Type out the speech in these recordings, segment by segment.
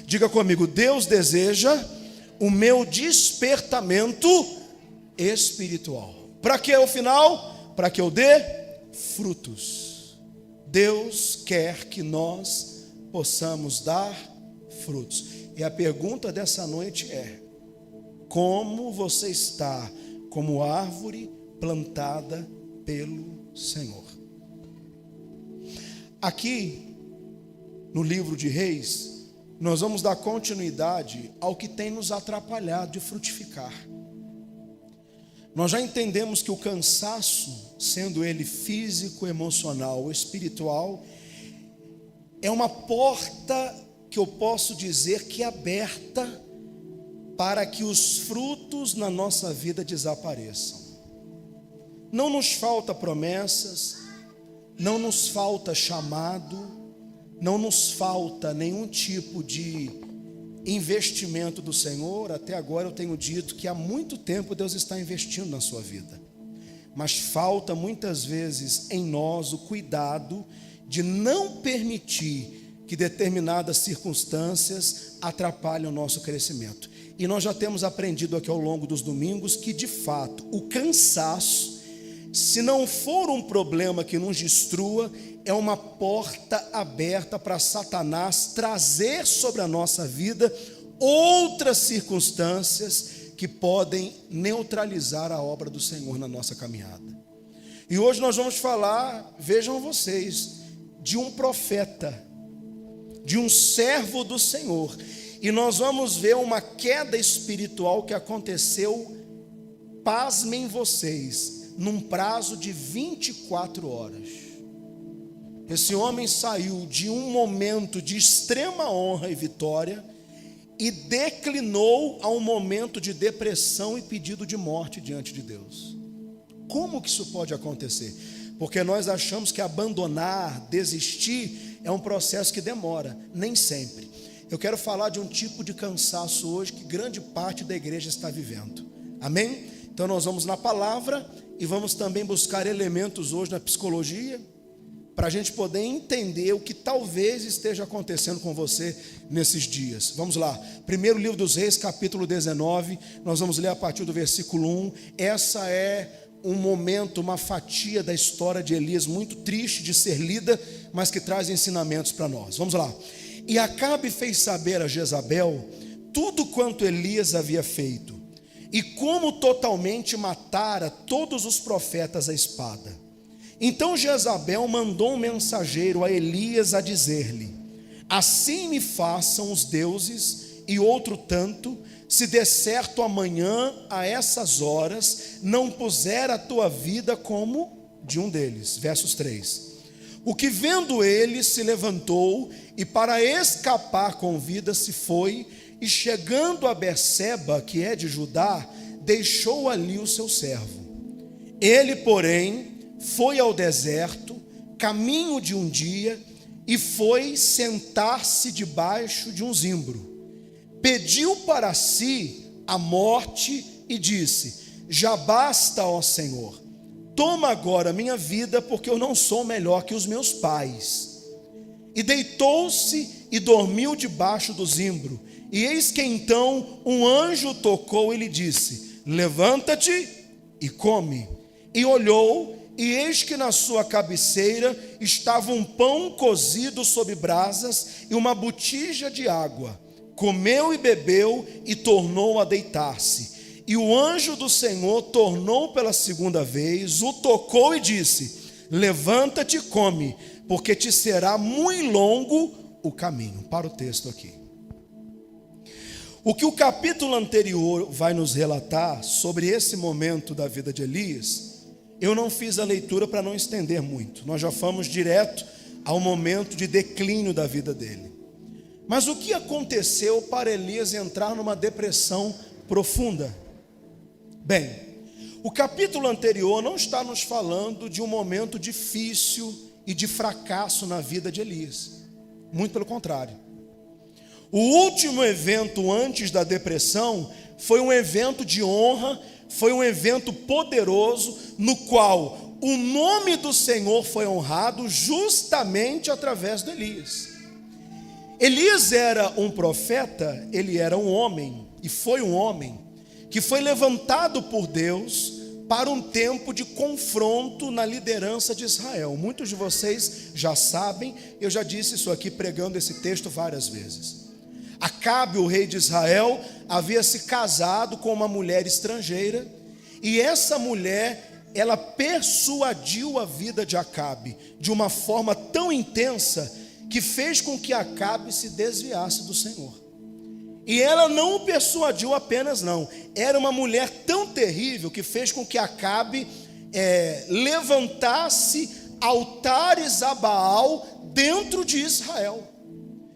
Diga comigo: Deus deseja o meu despertamento espiritual. Para que o final? Para que eu dê frutos. Deus quer que nós possamos dar frutos. E a pergunta dessa noite é: como você está como árvore plantada pelo Senhor? Aqui no livro de Reis, nós vamos dar continuidade ao que tem nos atrapalhado de frutificar. Nós já entendemos que o cansaço, sendo ele físico, emocional ou espiritual, é uma porta que eu posso dizer que é aberta para que os frutos na nossa vida desapareçam. Não nos falta promessas, não nos falta chamado, não nos falta nenhum tipo de investimento do Senhor. Até agora eu tenho dito que há muito tempo Deus está investindo na sua vida, mas falta muitas vezes em nós o cuidado de não permitir que determinadas circunstâncias atrapalhem o nosso crescimento. E nós já temos aprendido aqui ao longo dos domingos que, de fato, o cansaço, se não for um problema que nos destrua, é uma porta aberta para Satanás trazer sobre a nossa vida outras circunstâncias que podem neutralizar a obra do Senhor na nossa caminhada. E hoje nós vamos falar, vejam vocês, de um profeta, de um servo do Senhor. E nós vamos ver uma queda espiritual que aconteceu, pasmem vocês, num prazo de 24 horas. Esse homem saiu de um momento de extrema honra e vitória e declinou a um momento de depressão e pedido de morte diante de Deus. Como que isso pode acontecer? Porque nós achamos que abandonar, desistir, é um processo que demora. Nem sempre. Eu quero falar de um tipo de cansaço hoje que grande parte da igreja está vivendo. Amém? Então nós vamos na palavra e vamos também buscar elementos hoje na psicologia, para a gente poder entender o que talvez esteja acontecendo com você nesses dias. Vamos lá, primeiro livro dos Reis, capítulo 19, nós vamos ler a partir do versículo 1. Essa é um momento, uma fatia da história de Elias, muito triste de ser lida, mas que traz ensinamentos para nós. Vamos lá. E Acabe fez saber a Jezabel tudo quanto Elias havia feito, e como totalmente matara todos os profetas à espada. Então Jezabel mandou um mensageiro a Elias a dizer-lhe: assim me façam os deuses e outro tanto, se der certo amanhã a essas horas não puser a tua vida como de um deles. Versos 3. O que vendo ele se levantou e para escapar com vida se foi, e chegando a Berseba, que é de Judá, deixou ali o seu servo. Ele, porém, foi ao deserto, caminho de um dia, e foi sentar-se debaixo de um zimbro. Pediu para si a morte e disse: já basta, ó Senhor, toma agora minha vida, porque eu não sou melhor que os meus pais. E deitou-se e dormiu debaixo do zimbro. E eis que então um anjo tocou e lhe disse: levanta-te e come. E olhou, e eis que na sua cabeceira estava um pão cozido sobre brasas e uma botija de água. Comeu e bebeu e tornou a deitar-se. E o anjo do Senhor tornou pela segunda vez, o tocou e disse: levanta-te e come, porque te será muito longo o caminho. Para o texto aqui. O que o capítulo anterior vai nos relatar sobre esse momento da vida de Elias, eu não fiz a leitura para não estender muito. Nós já fomos direto ao momento de declínio da vida dele. Mas o que aconteceu para Elias entrar numa depressão profunda? Bem, o capítulo anterior não está nos falando de um momento difícil e de fracasso na vida de Elias. Muito pelo contrário. O último evento antes da depressão foi um evento de honra, foi um evento poderoso, no qual o nome do Senhor foi honrado justamente através de Elias. Elias era um profeta, ele era um homem, e foi um homem, que foi levantado por Deus para um tempo de confronto na liderança de Israel. Muitos de vocês já sabem, eu já disse isso aqui pregando esse texto várias vezes. Acabe, o rei de Israel, havia se casado com uma mulher estrangeira, e essa mulher, ela persuadiu a vida de Acabe de uma forma tão intensa que fez com que Acabe se desviasse do Senhor. E ela não o persuadiu apenas não, era uma mulher tão terrível que fez com que Acabe levantasse altares a Baal dentro de Israel.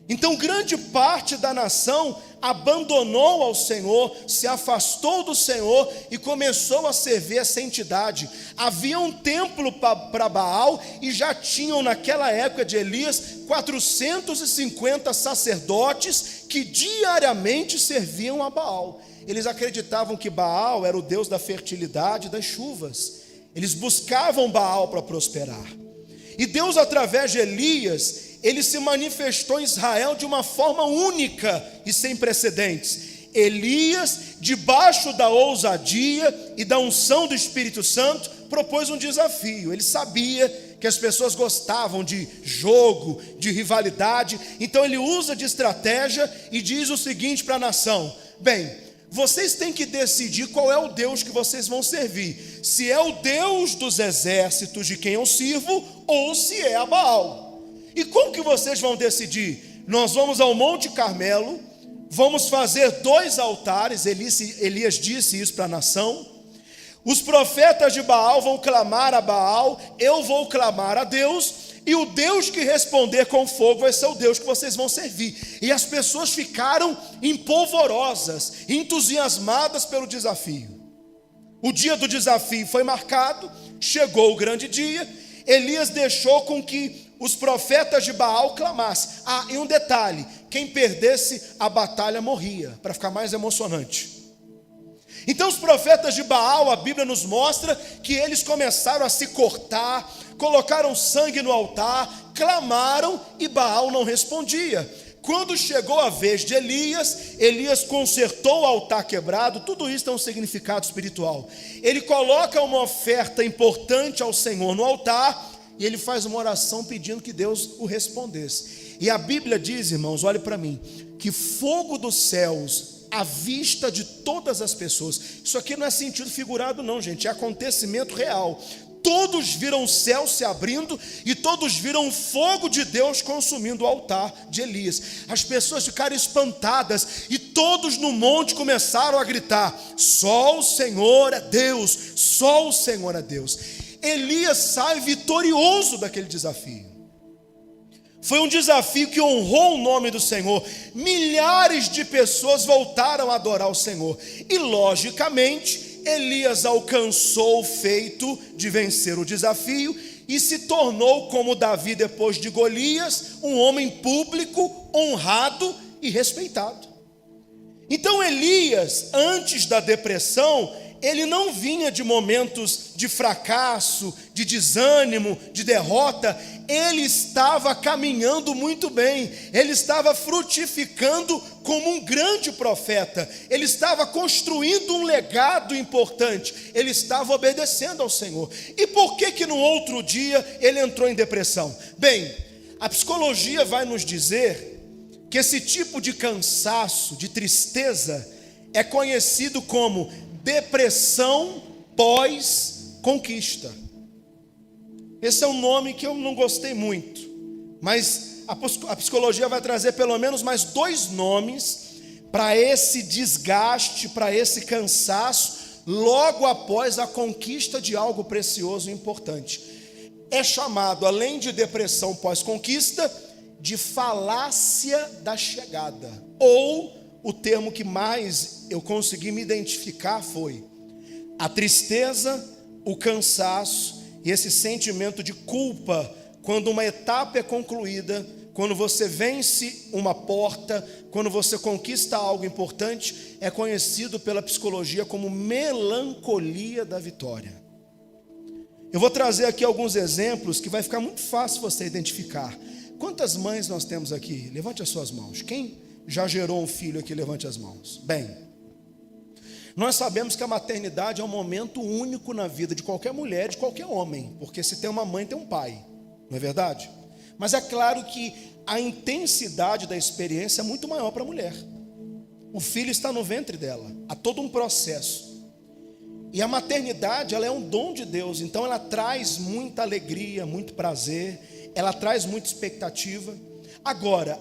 Então grande parte da nação abandonou ao Senhor, se afastou do Senhor e começou a servir essa entidade. Havia um templo para Baal e já tinham naquela época de Elias 450 sacerdotes que diariamente serviam a Baal. Eles acreditavam que Baal era o deus da fertilidade e das chuvas. Eles buscavam Baal para prosperar. E Deus, através de Elias, ele se manifestou em Israel de uma forma única e sem precedentes. Elias, debaixo da ousadia e da unção do Espírito Santo, propôs um desafio. Ele sabia que as pessoas gostavam de jogo, de rivalidade, então ele usa de estratégia e diz o seguinte para a nação: bem, vocês têm que decidir qual é o Deus que vocês vão servir, se é o Deus dos exércitos de quem eu sirvo ou se é a Baal. E como que vocês vão decidir? Nós vamos ao Monte Carmelo, vamos fazer 2 altares. Elias disse isso para a nação. Os profetas de Baal vão clamar a Baal, eu vou clamar a Deus, e o Deus que responder com fogo vai ser o Deus que vocês vão servir. E as pessoas ficaram empolvorosas, entusiasmadas pelo desafio. O dia do desafio foi marcado, chegou o grande dia. Elias deixou com que os profetas de Baal clamassem. E um detalhe: quem perdesse a batalha morria, para ficar mais emocionante. Então os profetas de Baal, a Bíblia nos mostra que eles começaram a se cortar, colocaram sangue no altar, clamaram e Baal não respondia. Quando chegou a vez de Elias, Elias consertou o altar quebrado. Tudo isso tem um significado espiritual. Ele coloca uma oferta importante ao Senhor no altar e ele faz uma oração pedindo que Deus o respondesse. E a Bíblia diz, irmãos, olhe para mim, que fogo dos céus à vista de todas as pessoas. Isso aqui não é sentido figurado não, gente, é acontecimento real. Todos viram o céu se abrindo e todos viram o fogo de Deus consumindo o altar de Elias. As pessoas ficaram espantadas e todos no monte começaram a gritar: só o Senhor é Deus, só o Senhor é Deus. Elias sai vitorioso daquele desafio. Foi um desafio que honrou o nome do Senhor. Milhares de pessoas voltaram a adorar o Senhor. E logicamente, Elias alcançou o feito de vencer o desafio e se tornou, como Davi depois de Golias, um homem público, honrado e respeitado. Então Elias, antes da depressão, ele não vinha de momentos de fracasso, de desânimo, de derrota. Ele estava caminhando muito bem, ele estava frutificando como um grande profeta, ele estava construindo um legado importante, ele estava obedecendo ao Senhor. E por que no outro dia ele entrou em depressão? Bem, a psicologia vai nos dizer que esse tipo de cansaço, de tristeza, é conhecido como depressão pós-conquista. Esse é um nome que eu não gostei muito, mas a psicologia vai trazer pelo menos mais 2 nomes para esse desgaste, para esse cansaço, logo após a conquista de algo precioso e importante. É chamado, além de depressão pós-conquista, de falácia da chegada, ou o termo que mais eu consegui me identificar foi a tristeza, o cansaço e esse sentimento de culpa quando uma etapa é concluída, quando você vence uma porta, quando você conquista algo importante, é conhecido pela psicologia como melancolia da vitória. Eu vou trazer aqui alguns exemplos que vai ficar muito fácil você identificar. Quantas mães nós temos aqui? Levante as suas mãos. Quem já gerou um filho aqui, levante as mãos. Bem, nós sabemos que a maternidade é um momento único na vida de qualquer mulher, de qualquer homem, porque se tem uma mãe, tem um pai, não é verdade? Mas é claro que a intensidade da experiência é muito maior para a mulher. O filho está no ventre dela, há todo um processo. E a maternidade, ela é um dom de Deus, então ela traz muita alegria, muito prazer, ela traz muita expectativa. Agora,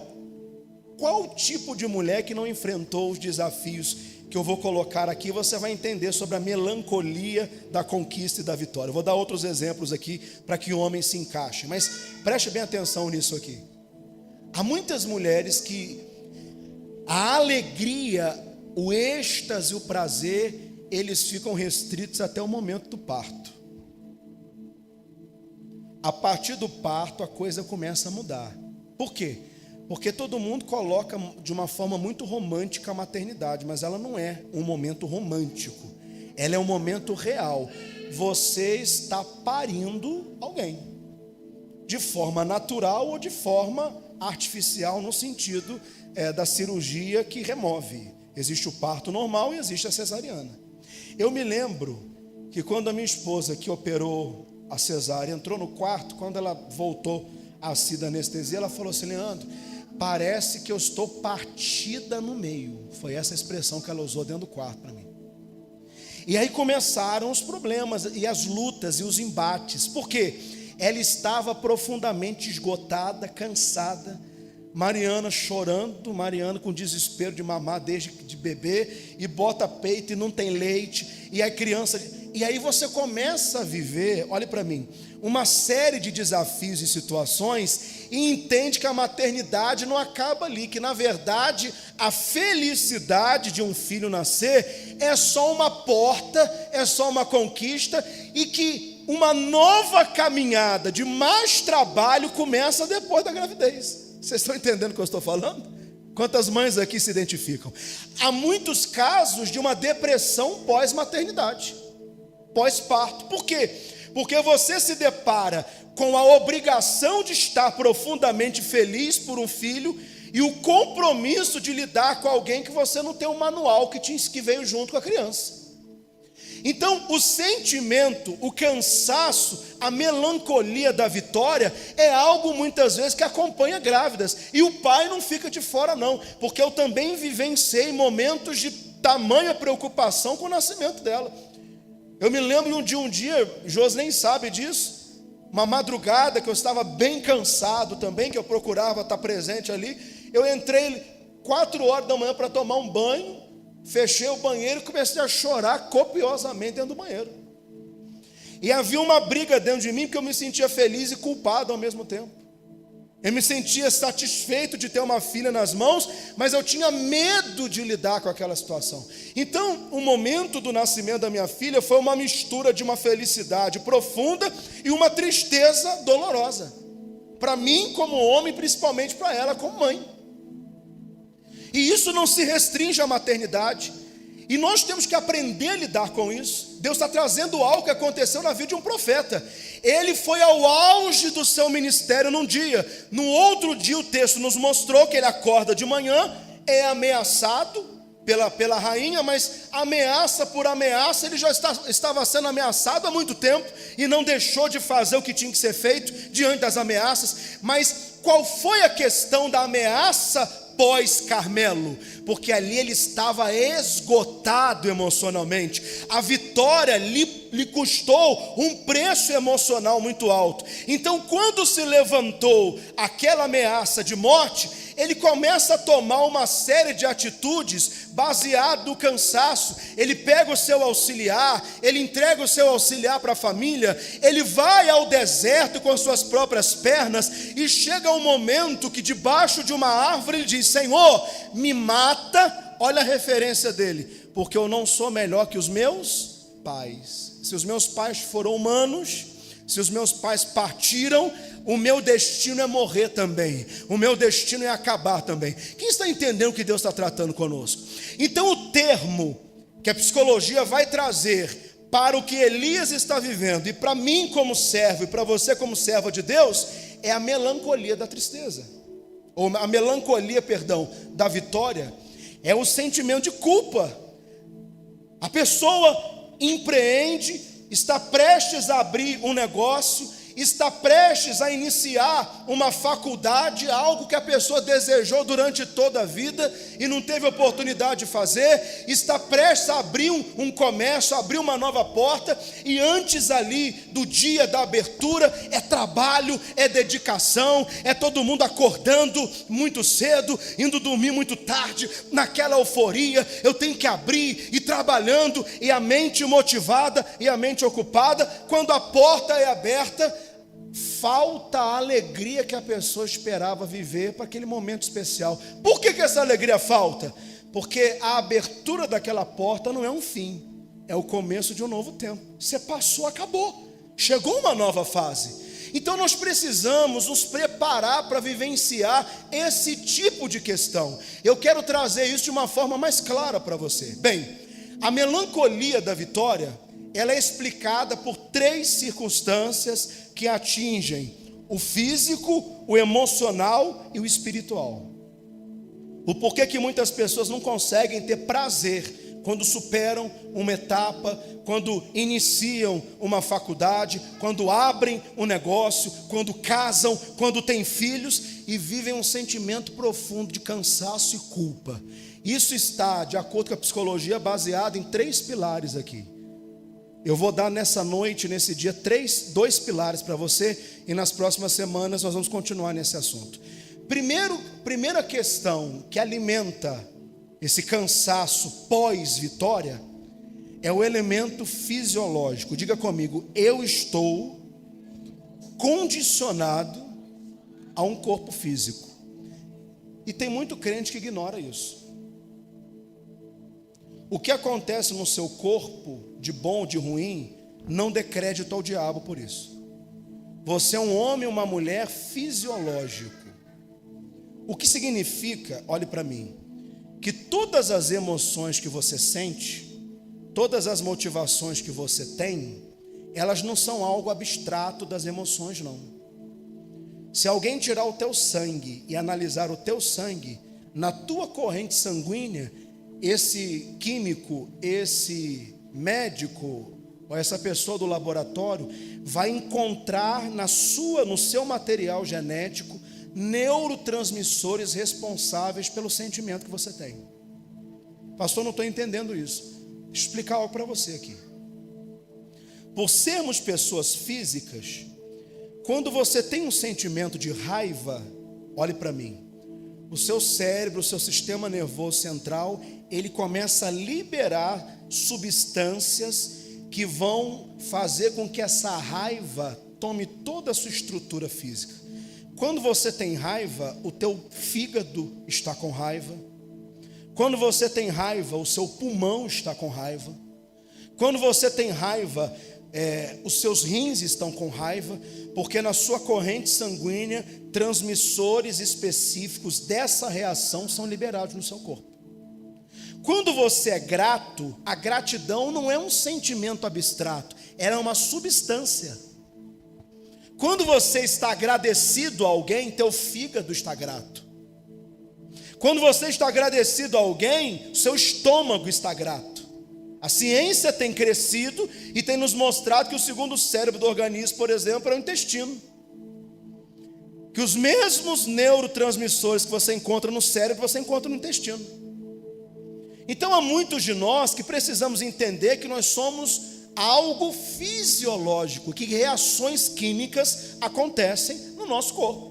qual tipo de mulher que não enfrentou os desafios que eu vou colocar aqui? Você vai entender sobre a melancolia da conquista e da vitória. Eu vou dar outros exemplos aqui para que o homem se encaixe, mas preste bem atenção nisso aqui. Há muitas mulheres que a alegria, o êxtase, o prazer, eles ficam restritos até o momento do parto. A partir do parto a coisa começa a mudar. Por quê? Porque todo mundo coloca de uma forma muito romântica a maternidade, mas ela não é um momento romântico, ela é um momento real. Você está parindo alguém, de forma natural ou de forma artificial, no sentido da cirurgia que remove. Existe o parto normal e existe a cesariana. Eu me lembro que quando a minha esposa, que operou a cesárea, entrou no quarto, quando ela voltou a si da anestesia, ela falou assim: Leandro, parece que eu estou partida no meio. Foi essa expressão que ela usou dentro do quarto para mim. E aí começaram os problemas e as lutas e os embates. Por quê? Ela estava profundamente esgotada, cansada. Mariana chorando, Mariana com desespero de mamar desde de bebê, e bota peito e não tem leite, e a criança... E aí você começa a viver, olhe para mim, uma série de desafios e situações, e entende que a maternidade não acaba ali, que na verdade a felicidade de um filho nascer é só uma porta, é só uma conquista, e que uma nova caminhada de mais trabalho começa depois da gravidez. Vocês estão entendendo o que eu estou falando? Quantas mães aqui se identificam? Há muitos casos de uma depressão pós-maternidade, pós-parto. Por quê? Porque você se depara com a obrigação de estar profundamente feliz por um filho e o compromisso de lidar com alguém que você não tem um manual que veio junto com a criança. Então, o sentimento, o cansaço, a melancolia da vitória é algo muitas vezes que acompanha grávidas. E o pai não fica de fora não, porque eu também vivenciei momentos de tamanha preocupação com o nascimento dela. Eu me lembro de um dia, Josi nem sabe disso, uma madrugada que eu estava bem cansado também, que eu procurava estar presente ali. Eu entrei 4 horas da manhã para tomar um banho, fechei o banheiro e comecei a chorar copiosamente dentro do banheiro. E havia uma briga dentro de mim, porque eu me sentia feliz e culpado ao mesmo tempo. Eu me sentia satisfeito de ter uma filha nas mãos, mas eu tinha medo de lidar com aquela situação. Então, o momento do nascimento da minha filha foi uma mistura de uma felicidade profunda e uma tristeza dolorosa. Para mim, como homem, principalmente para ela, como mãe. E isso não se restringe à maternidade. E nós temos que aprender a lidar com isso. Deus está trazendo algo que aconteceu na vida de um profeta. Ele foi ao auge do seu ministério num dia. No outro dia o texto nos mostrou que ele acorda de manhã, é ameaçado pela rainha, mas ameaça por ameaça, ele já estava sendo ameaçado há muito tempo e não deixou de fazer o que tinha que ser feito diante das ameaças. Mas qual foi a questão da ameaça pós-Carmelo? Porque ali ele estava esgotado emocionalmente. A vitória lhe custou um preço emocional muito alto. Então, quando se levantou aquela ameaça de morte, ele começa a tomar uma série de atitudes baseado no cansaço. Ele pega o seu auxiliar, ele entrega o seu auxiliar para a família, ele vai ao deserto com as suas próprias pernas e chega um momento que debaixo de uma árvore ele diz: Senhor, me mata. Olha a referência dele: porque eu não sou melhor que os meus pais. Se os meus pais foram humanos, se os meus pais partiram, o meu destino é morrer também. O meu destino é acabar também. Quem está entendendo o que Deus está tratando conosco? Então o termo que a psicologia vai trazer para o que Elias está vivendo, e para mim como servo, e para você como serva de Deus, é a melancolia da tristeza, ou a melancolia, perdão, da vitória, é o sentimento de culpa. A pessoa empreende, está prestes a abrir um negócio, está prestes a iniciar uma faculdade, algo que a pessoa desejou durante toda a vida e não teve oportunidade de fazer, está prestes a abrir um comércio, abrir uma nova porta, e antes ali do dia da abertura, é trabalho, é dedicação, é todo mundo acordando muito cedo, indo dormir muito tarde, naquela euforia, eu tenho que abrir, e trabalhando, e a mente motivada, e a mente ocupada. Quando a porta é aberta, falta a alegria que a pessoa esperava viver para aquele momento especial. Por que essa alegria falta? Porque a abertura daquela porta não é um fim, é o começo de um novo tempo. Você passou, acabou, chegou uma nova fase. Então nós precisamos nos preparar para vivenciar esse tipo de questão. Eu quero trazer isso de uma forma mais clara para você. Bem, a melancolia da vitória, ela é explicada por 3 circunstâncias que atingem o físico, o emocional e o espiritual. O porquê que muitas pessoas não conseguem ter prazer quando superam uma etapa, quando iniciam uma faculdade, quando abrem um negócio, quando casam, quando têm filhos, e vivem um sentimento profundo de cansaço e culpa. Isso está, de acordo com a psicologia, baseado em 3 pilares aqui. Eu vou dar nessa noite, nesse dia, 2 pilares para você, e nas próximas semanas nós vamos continuar nesse assunto. Primeira questão que alimenta esse cansaço pós-vitória é o elemento fisiológico. Diga comigo: eu estou condicionado a um corpo físico. E tem muito crente que ignora isso. O que acontece no seu corpo, de bom ou de ruim, não dê crédito ao diabo por isso. Você é um homem ou uma mulher fisiológico. O que significa, olhe para mim, que todas as emoções que você sente, todas as motivações que você tem, elas não são algo abstrato das emoções, não. Se alguém tirar o teu sangue e analisar o teu sangue, na tua corrente sanguínea, esse químico, esse médico, ou essa pessoa do laboratório, vai encontrar no seu material genético, neurotransmissores responsáveis pelo sentimento que você tem. Pastor, não estou entendendo isso. Deixa eu explicar algo para você aqui. Por sermos pessoas físicas, quando você tem um sentimento de raiva, olhe para mim, o seu cérebro, o seu sistema nervoso central, ele começa a liberar substâncias que vão fazer com que essa raiva tome toda a sua estrutura física. Quando você tem raiva, o teu fígado está com raiva. Quando você tem raiva, o seu pulmão está com raiva. Quando você tem raiva, os seus rins estão com raiva, porque na sua corrente sanguínea, transmissores específicos dessa reação são liberados no seu corpo. Quando você é grato, a gratidão não é um sentimento abstrato, ela é uma substância. Quando você está agradecido a alguém, teu fígado está grato. Quando você está agradecido a alguém, seu estômago está grato. A ciência tem crescido e tem nos mostrado que o segundo cérebro do organismo, por exemplo, é o intestino. Que os mesmos neurotransmissores que você encontra no cérebro, você encontra no intestino. Então há muitos de nós que precisamos entender que nós somos algo fisiológico, que reações químicas acontecem no nosso corpo.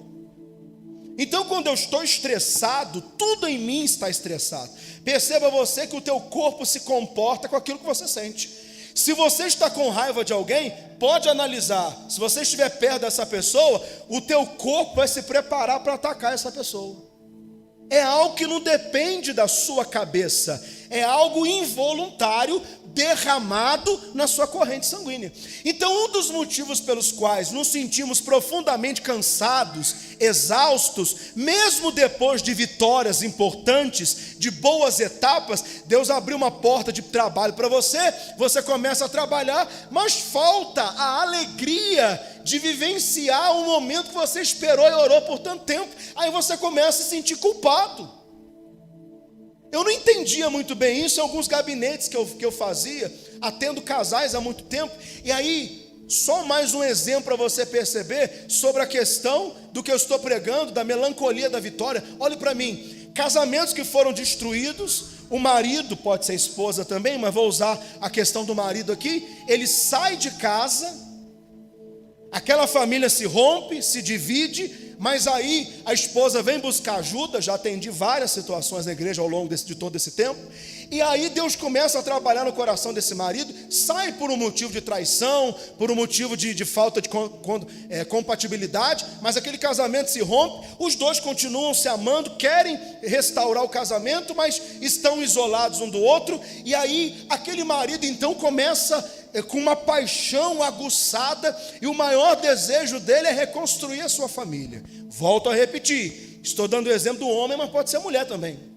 Então quando eu estou estressado, tudo em mim está estressado. Perceba você que o teu corpo se comporta com aquilo que você sente. Se você está com raiva de alguém, pode analisar. Se você estiver perto dessa pessoa, o teu corpo vai se preparar para atacar essa pessoa. É algo que não depende da sua cabeça, é algo involuntário derramado na sua corrente sanguínea. Então, um dos motivos pelos quais nos sentimos profundamente cansados, exaustos, mesmo depois de vitórias importantes, de boas etapas, Deus abriu uma porta de trabalho para você, você começa a trabalhar, mas falta a alegria de vivenciar um momento que você esperou e orou por tanto tempo. Aí você começa a se sentir culpado. Eu não entendia muito bem isso em alguns gabinetes que eu fazia, atendo casais há muito tempo. E aí, só mais um exemplo para você perceber sobre a questão do que eu estou pregando, da melancolia da vitória. Olhe para mim, casamentos que foram destruídos, o marido, pode ser esposa também, mas vou usar a questão do marido aqui, ele sai de casa, aquela família se rompe, se divide, mas aí a esposa vem buscar ajuda. Já atendi várias situações na igreja ao longo de todo esse tempo. E aí Deus começa a trabalhar no coração desse marido, sai por um motivo de traição, por um motivo de falta de compatibilidade, mas aquele casamento se rompe, os dois continuam se amando, querem restaurar o casamento, mas estão isolados um do outro. E aí aquele marido então começa com uma paixão aguçada, e o maior desejo dele é reconstruir a sua família. Volto a repetir, estou dando o exemplo do homem, mas pode ser a mulher também.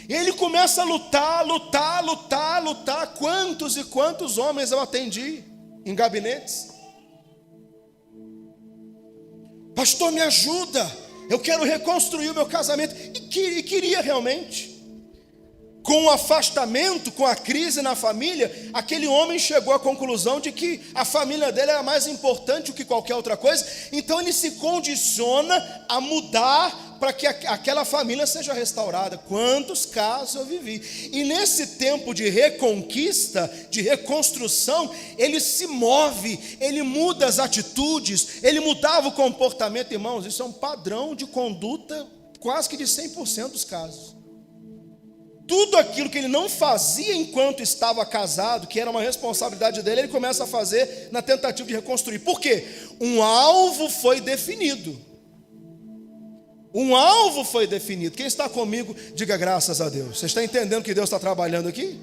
E ele começa a lutar. Quantos e quantos homens eu atendi em gabinetes? Pastor, me ajuda, eu quero reconstruir o meu casamento. E queria realmente. Com o afastamento, com a crise na família, aquele homem chegou à conclusão de que a família dele era mais importante do que qualquer outra coisa. Então ele se condiciona a mudar para que aquela família seja restaurada. Quantos casos eu vivi. E nesse tempo de reconquista, de reconstrução, ele se move, ele muda as atitudes, ele mudava o comportamento. Irmãos, isso é um padrão de conduta quase que de 100% dos casos. Tudo aquilo que ele não fazia enquanto estava casado, que era uma responsabilidade dele, ele começa a fazer na tentativa de reconstruir. Por quê? Um alvo foi definido. Um alvo foi definido. Quem está comigo, diga graças a Deus. Você está entendendo que Deus está trabalhando aqui?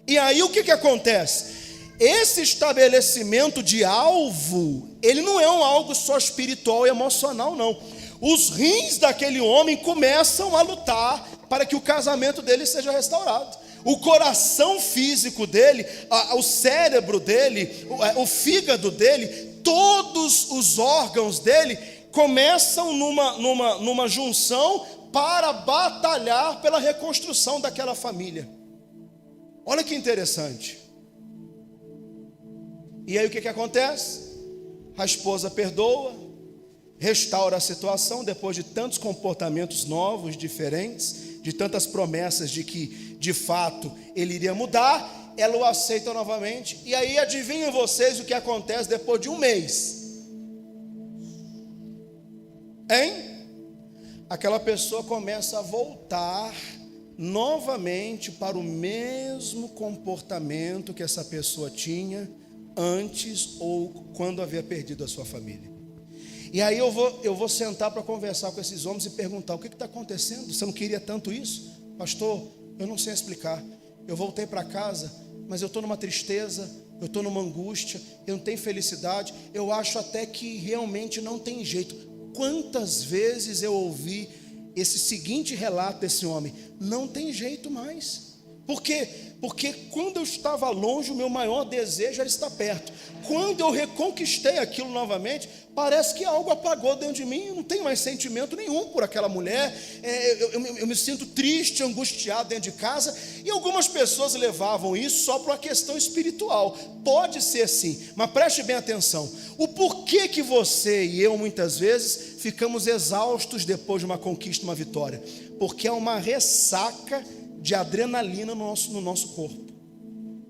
E aí o que acontece? Esse estabelecimento de alvo, ele não é um algo só espiritual e emocional, não. Os rins daquele homem começam a lutar para que o casamento dele seja restaurado. O coração físico dele, o cérebro dele, o fígado dele, todos os órgãos dele começam numa junção para batalhar pela reconstrução daquela família. Olha que interessante. E aí o que acontece? A esposa perdoa, restaura a situação depois de tantos comportamentos novos, diferentes, de tantas promessas de que, de fato, ele iria mudar. Ela o aceita novamente. E aí adivinhem vocês o que acontece depois de um mês? Hein? Aquela pessoa começa a voltar novamente para o mesmo comportamento que essa pessoa tinha antes ou quando havia perdido a sua família. E aí eu vou sentar para conversar com esses homens e perguntar: o que está acontecendo? Você não queria tanto isso? Pastor, eu não sei explicar. Eu voltei para casa, mas eu estou numa tristeza, eu estou numa angústia, eu não tenho felicidade, eu acho até que realmente não tem jeito. Quantas vezes eu ouvi esse seguinte relato desse homem: não tem jeito mais. Por quê? Porque quando eu estava longe, o meu maior desejo era estar perto. Quando eu reconquistei aquilo novamente, parece que algo apagou dentro de mim. Eu não tenho mais sentimento nenhum por aquela mulher. Eu me sinto triste, angustiado dentro de casa. E algumas pessoas levavam isso só para uma questão espiritual. Pode ser sim, mas preste bem atenção. O porquê que você e eu muitas vezes ficamos exaustos depois de uma conquista, uma vitória? Porque é uma ressaca de adrenalina no nosso corpo.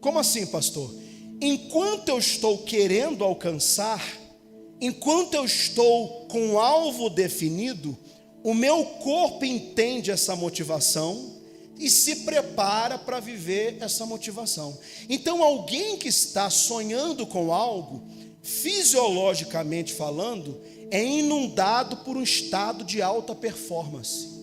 Como assim, pastor? Enquanto eu estou querendo alcançar, enquanto eu estou com um alvo definido, o meu corpo entende essa motivação e se prepara para viver essa motivação. Então, alguém que está sonhando com algo, fisiologicamente falando, é inundado por um estado de alta performance.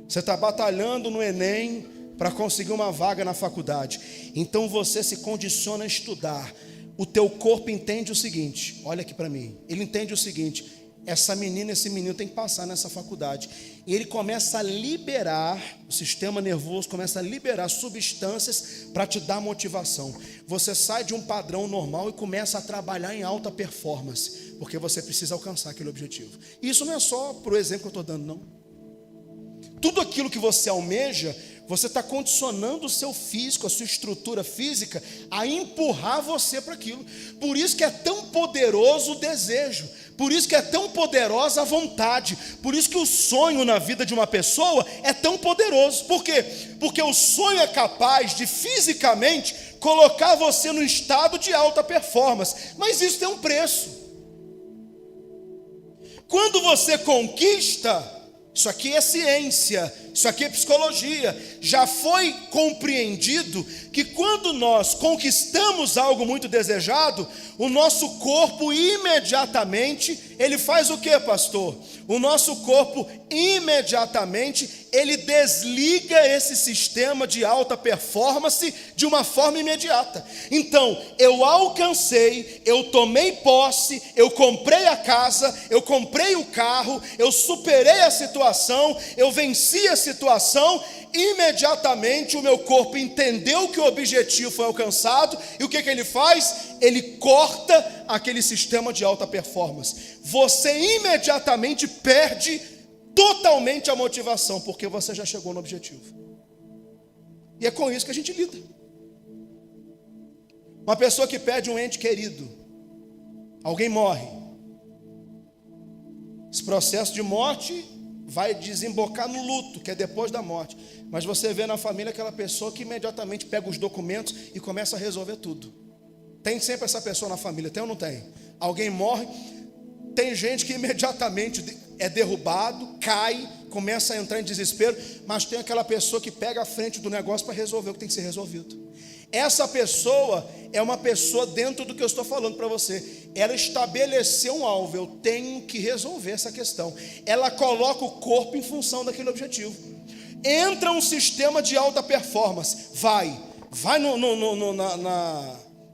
Você está batalhando no Enem, para conseguir uma vaga na faculdade. Então você se condiciona a estudar. O teu corpo entende o seguinte, olha aqui para mim, ele entende o seguinte: essa menina, esse menino tem que passar nessa faculdade. E ele começa a liberar, o sistema nervoso começa a liberar substâncias para te dar motivação. Você sai de um padrão normal e começa a trabalhar em alta performance, porque você precisa alcançar aquele objetivo. E isso não é só para o exemplo que eu estou dando, não. Tudo aquilo que você almeja, você está condicionando o seu físico, a sua estrutura física, a empurrar você para aquilo. Por isso que é tão poderoso o desejo, por isso que é tão poderosa a vontade, por isso que o sonho na vida de uma pessoa é tão poderoso. Por quê? Porque o sonho é capaz de fisicamente colocar você no estado de alta performance, mas isso tem um preço. Quando você conquista, isso aqui é ciência, isso aqui é psicologia. Já foi compreendido que quando nós conquistamos algo muito desejado, o nosso corpo imediatamente, ele faz o que, pastor? O nosso corpo imediatamente, ele desliga esse sistema de alta performance de uma forma imediata. Então, eu alcancei, eu tomei posse, eu comprei a casa, eu comprei o carro, eu superei a situação, eu venci a situação. Imediatamente o meu corpo entendeu que o objetivo foi alcançado. E o que ele faz? Ele corta aquele sistema de alta performance. Você imediatamente perde totalmente a motivação, porque você já chegou no objetivo. E é com isso que a gente lida. Uma pessoa que perde um ente querido, alguém morre, esse processo de morte vai desembocar no luto, que é depois da morte. Mas você vê na família aquela pessoa que imediatamente pega os documentos e começa a resolver tudo. Tem sempre essa pessoa na família, tem ou não tem? Alguém morre, tem gente que imediatamente é derrubado, cai, começa a entrar em desespero, mas tem aquela pessoa que pega a frente do negócio para resolver o que tem que ser resolvido. Essa pessoa é uma pessoa dentro do que eu estou falando para você. Ela estabeleceu um alvo, eu tenho que resolver essa questão. Ela coloca o corpo em função daquele objetivo. Entra um sistema de alta performance, vai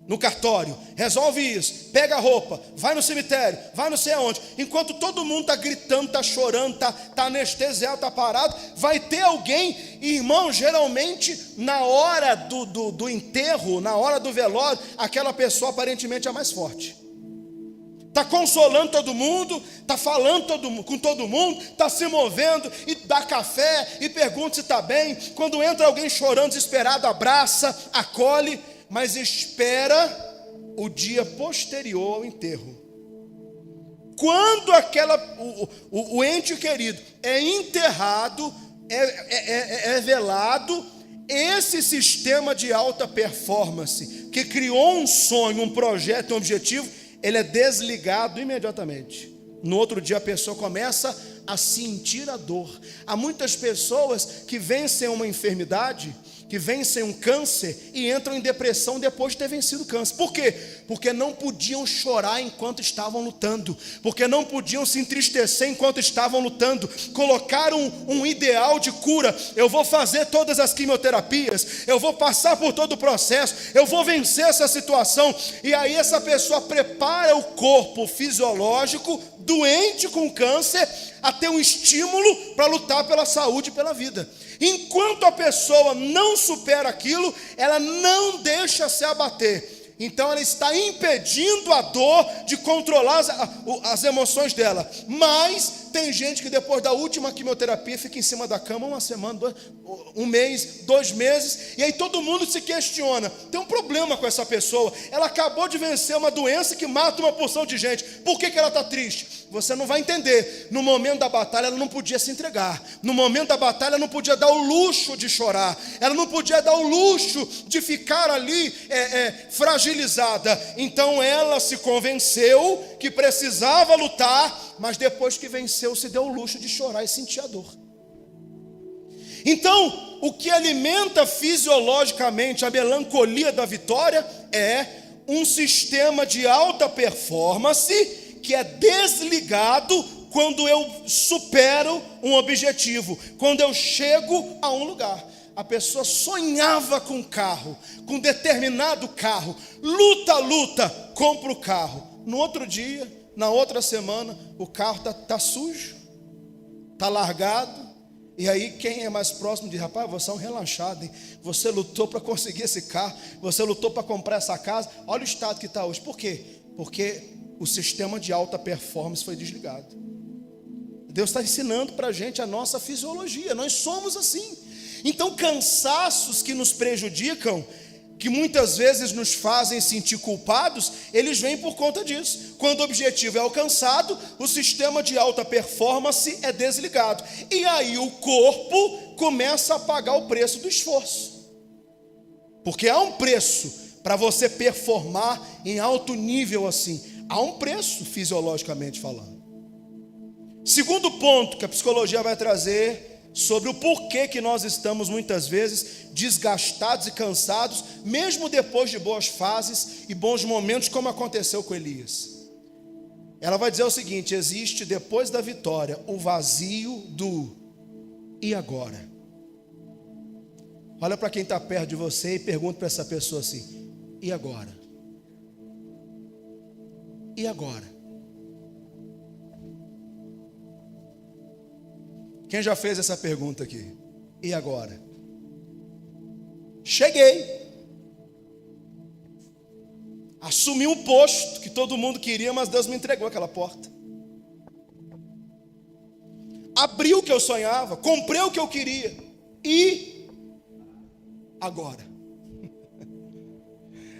no cartório, resolve isso, pega a roupa, vai no cemitério, vai não sei aonde. Enquanto todo mundo está gritando, está chorando, está anestesiado, está parado, vai ter alguém, irmão, geralmente na hora do enterro, na hora do velório, aquela pessoa aparentemente é mais forte. Está consolando todo mundo, está falando com todo mundo, está se movendo e dá café e pergunta se está bem. Quando entra alguém chorando, desesperado, abraça, acolhe, mas espera o dia posterior ao enterro. Quando o ente querido é enterrado, é velado, esse sistema de alta performance, que criou um sonho, um projeto, um objetivo, ele é desligado imediatamente. No outro dia a pessoa começa a sentir a dor. Há muitas pessoas que vencem uma enfermidade, que vencem um câncer e entram em depressão depois de ter vencido o câncer. Por quê? Porque não podiam chorar enquanto estavam lutando, porque não podiam se entristecer enquanto estavam lutando. Colocaram um ideal de cura: eu vou fazer todas as quimioterapias, eu vou passar por todo o processo, eu vou vencer essa situação. E aí essa pessoa prepara o corpo fisiológico doente com câncer a ter um estímulo para lutar pela saúde e pela vida. Enquanto a pessoa não supera aquilo, ela não deixa se abater. Então ela está impedindo a dor de controlar as emoções dela. Mas tem gente que depois da última quimioterapia fica em cima da cama uma semana, um mês, 2 meses. E aí todo mundo se questiona. Tem um problema com essa pessoa. Ela acabou de vencer uma doença que mata uma porção de gente. Por que ela está triste? Você não vai entender. No momento da batalha ela não podia se entregar. No momento da batalha ela não podia dar o luxo de chorar. Ela não podia dar o luxo de ficar ali fragilizada. Então ela se convenceu que precisava lutar, mas depois que venceu se deu o luxo de chorar e sentir a dor. Então o que alimenta fisiologicamente a melancolia da vitória é um sistema de alta performance que é desligado quando eu supero um objetivo, quando eu chego a um lugar. A pessoa sonhava com um carro, com um determinado carro, luta, compra o carro. No outro dia, na outra semana, o carro tá sujo, tá largado. E aí quem é mais próximo diz: rapaz, você é um relaxado, hein? Você lutou para conseguir esse carro, você lutou para comprar essa casa, olha o estado que está hoje. Por quê? Porque o sistema de alta performance foi desligado. Deus está ensinando para a gente a nossa fisiologia, nós somos assim. Então cansaços que nos prejudicam, que muitas vezes nos fazem sentir culpados, eles vêm por conta disso. Quando o objetivo é alcançado, o sistema de alta performance é desligado. E aí o corpo começa a pagar o preço do esforço. Porque há um preço para você performar em alto nível assim. Há um preço fisiologicamente falando. Segundo ponto que a psicologia vai trazer sobre o porquê que nós estamos muitas vezes desgastados e cansados, mesmo depois de boas fases e bons momentos, como aconteceu com Elias. Ela vai dizer o seguinte: existe depois da vitória o vazio do e agora? Olha para quem está perto de você e pergunta para essa pessoa assim: e agora? E agora? Quem já fez essa pergunta aqui? E agora? Cheguei. Assumi um posto que todo mundo queria, mas Deus me entregou aquela porta. Abri o que eu sonhava, comprei o que eu queria. E agora?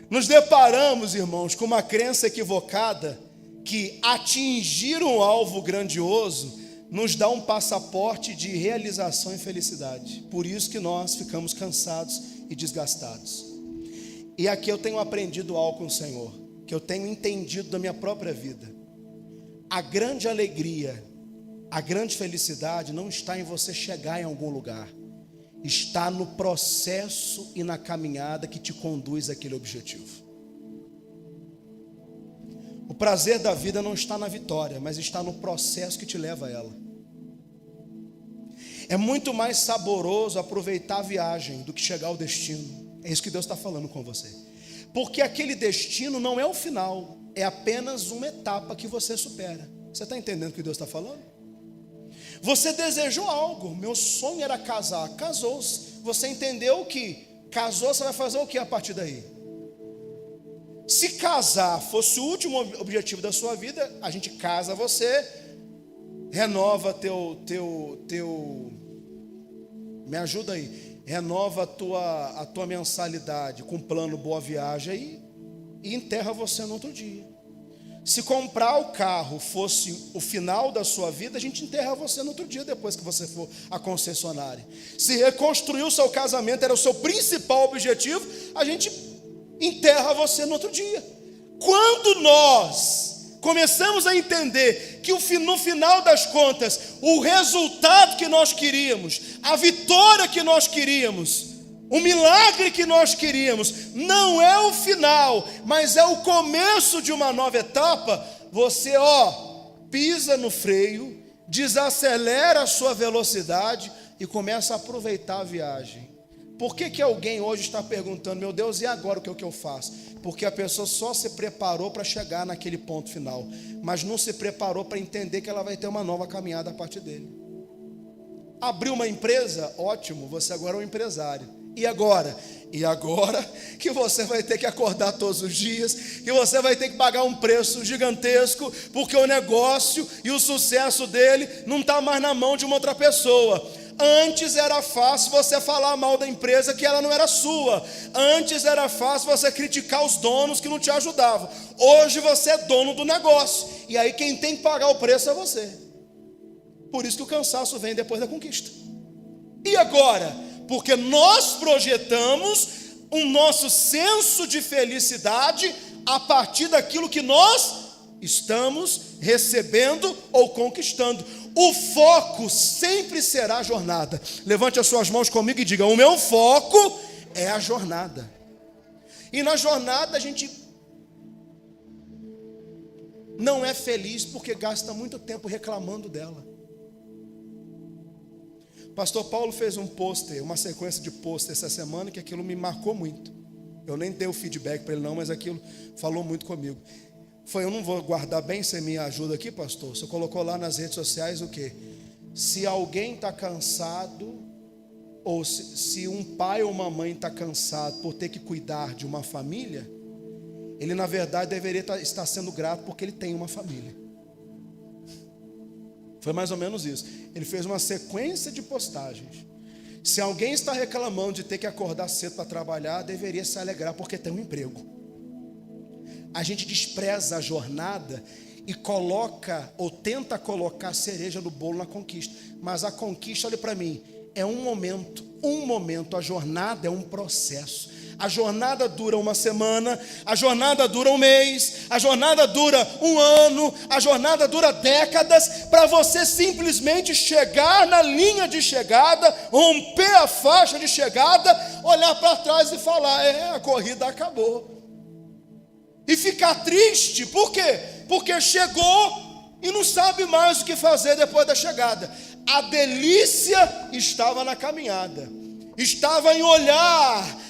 Nos deparamos, irmãos, com uma crença equivocada que atingir um alvo grandioso nos dá um passaporte de realização e felicidade. Por isso que nós ficamos cansados e desgastados. E aqui eu tenho aprendido algo com o Senhor, que eu tenho entendido da minha própria vida. A grande alegria, a grande felicidade não está em você chegar em algum lugar. Está no processo e na caminhada que te conduz àquele objetivo. O prazer da vida não está na vitória, mas está no processo que te leva a ela. É muito mais saboroso aproveitar a viagem do que chegar ao destino. É isso que Deus está falando com você. Porque aquele destino não é o final, é apenas uma etapa que você supera. Você está entendendo o que Deus está falando? Você desejou algo, meu sonho era casar, casou-se. Você entendeu que casou, você vai fazer o que a partir daí? Se casar fosse o último objetivo da sua vida, a gente casa você, renova me ajuda aí, renova a tua mensalidade com plano Boa Viagem e enterra você no outro dia. Se comprar o carro fosse o final da sua vida, a gente enterra você no outro dia, depois que você for à concessionária. Se reconstruir o seu casamento era o seu principal objetivo, a gente enterra você no outro dia. Quando nós começamos a entender que no final das contas, o resultado que nós queríamos, a vitória que nós queríamos, o milagre que nós queríamos, não é o final, mas é o começo de uma nova etapa, você pisa no freio, desacelera a sua velocidade e começa a aproveitar a viagem. Por que alguém hoje está perguntando: meu Deus, e agora o que eu faço? Porque a pessoa só se preparou para chegar naquele ponto final, mas não se preparou para entender que ela vai ter uma nova caminhada a partir dele. Abriu uma empresa? Ótimo, você agora é um empresário. E agora? E agora que você vai ter que acordar todos os dias, que você vai ter que pagar um preço gigantesco, porque o negócio e o sucesso dele não está mais na mão de uma outra pessoa. Antes era fácil você falar mal da empresa que ela não era sua. Antes era fácil você criticar os donos que não te ajudavam. Hoje você é dono do negócio, e aí quem tem que pagar o preço é você. Por isso que o cansaço vem depois da conquista. E agora? Porque nós projetamos o nosso senso de felicidade a partir daquilo que nós estamos recebendo ou conquistando. O foco sempre será a jornada. Levante as suas mãos comigo e diga: o meu foco é a jornada. E na jornada a gente não é feliz porque gasta muito tempo reclamando dela. Pastor Paulo fez um pôster, uma sequência de pôster essa semana, que aquilo me marcou muito. Eu nem dei o feedback para ele não, mas aquilo falou muito comigo. Eu não vou guardar bem, você me ajuda aqui, pastor? Você colocou lá nas redes sociais o quê? Se alguém está cansado, ou se um pai ou uma mãe está cansado por ter que cuidar de uma família, ele na verdade deveria estar sendo grato porque ele tem uma família. Foi mais ou menos isso. Ele fez uma sequência de postagens. Se alguém está reclamando de ter que acordar cedo para trabalhar, deveria se alegrar porque tem um emprego. A gente despreza a jornada e coloca ou tenta colocar cereja no bolo na conquista. Mas a conquista, olha para mim, é um momento. A jornada é um processo. A jornada dura uma semana, a jornada dura um mês, a jornada dura um ano, a jornada dura décadas, para você simplesmente chegar na linha de chegada, romper a faixa de chegada, olhar para trás e falar, a corrida acabou. E ficar triste, por quê? Porque chegou e não sabe mais o que fazer depois da chegada. A delícia estava na caminhada, estava em olhar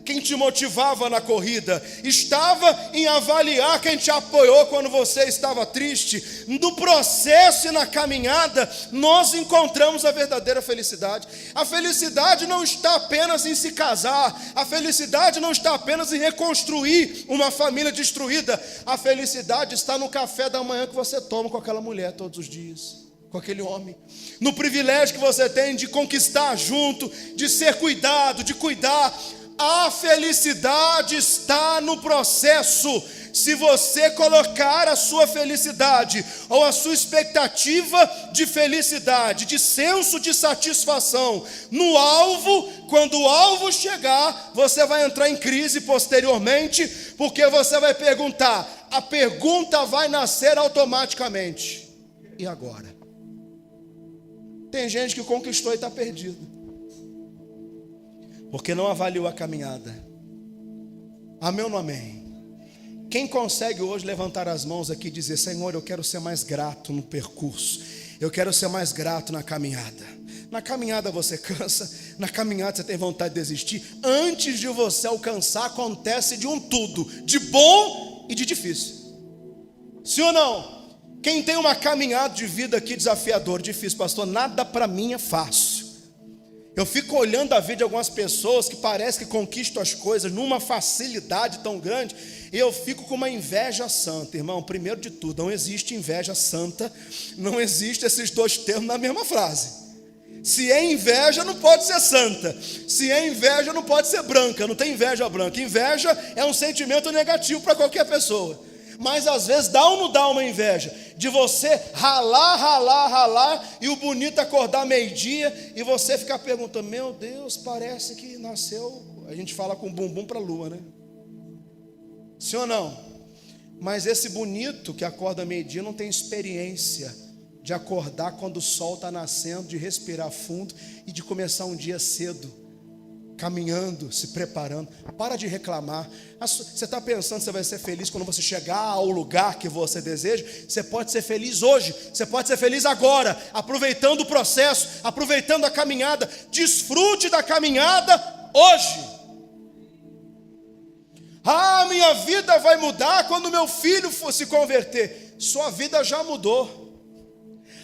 quem te motivava na corrida, estava em avaliar quem te apoiou quando você estava triste. No processo e na caminhada, nós encontramos a verdadeira felicidade. A felicidade não está apenas em se casar, a felicidade não está apenas em reconstruir uma família destruída. A felicidade está no café da manhã que você toma com aquela mulher todos os dias, com aquele homem, no privilégio que você tem de conquistar junto, de ser cuidado, de cuidar. A felicidade está no processo. Se você colocar a sua felicidade ou a sua expectativa de felicidade, de senso de satisfação no alvo, quando o alvo chegar, você vai entrar em crise posteriormente, porque você vai perguntar, a pergunta vai nascer automaticamente: e agora? Tem gente que conquistou e está perdido, porque não avaliou a caminhada. Amém ou não amém? Quem consegue hoje levantar as mãos aqui e dizer, Senhor, eu quero ser mais grato no percurso, eu quero ser mais grato na caminhada. Na caminhada você cansa, na caminhada você tem vontade de desistir. Antes de você alcançar, acontece de um tudo, de bom e de difícil. Sim ou não? Quem tem uma caminhada de vida aqui desafiadora, difícil, pastor, nada para mim é fácil. Eu fico olhando a vida de algumas pessoas que parece que conquistam as coisas numa facilidade tão grande, e eu fico com uma inveja santa. Irmão, primeiro de tudo, não existe inveja santa, não existe esses dois termos na mesma frase. Se é inveja, não pode ser santa. Se é inveja, não pode ser branca. Não tem inveja branca. Inveja é um sentimento negativo para qualquer pessoa. Mas às vezes dá ou não dá uma inveja de você ralar e o bonito acordar meio-dia e você ficar perguntando, meu Deus, parece que nasceu, a gente fala com bumbum para a lua, né? Sim ou não? Mas esse bonito que acorda meio-dia não tem experiência de acordar quando o sol está nascendo, de respirar fundo e de começar um dia cedo, caminhando, se preparando. Para de reclamar. Você está pensando que você vai ser feliz quando você chegar ao lugar que você deseja? Você pode ser feliz hoje, você pode ser feliz agora, aproveitando o processo, aproveitando a caminhada. Desfrute da caminhada hoje. Minha vida vai mudar quando meu filho for se converter. Sua vida já mudou.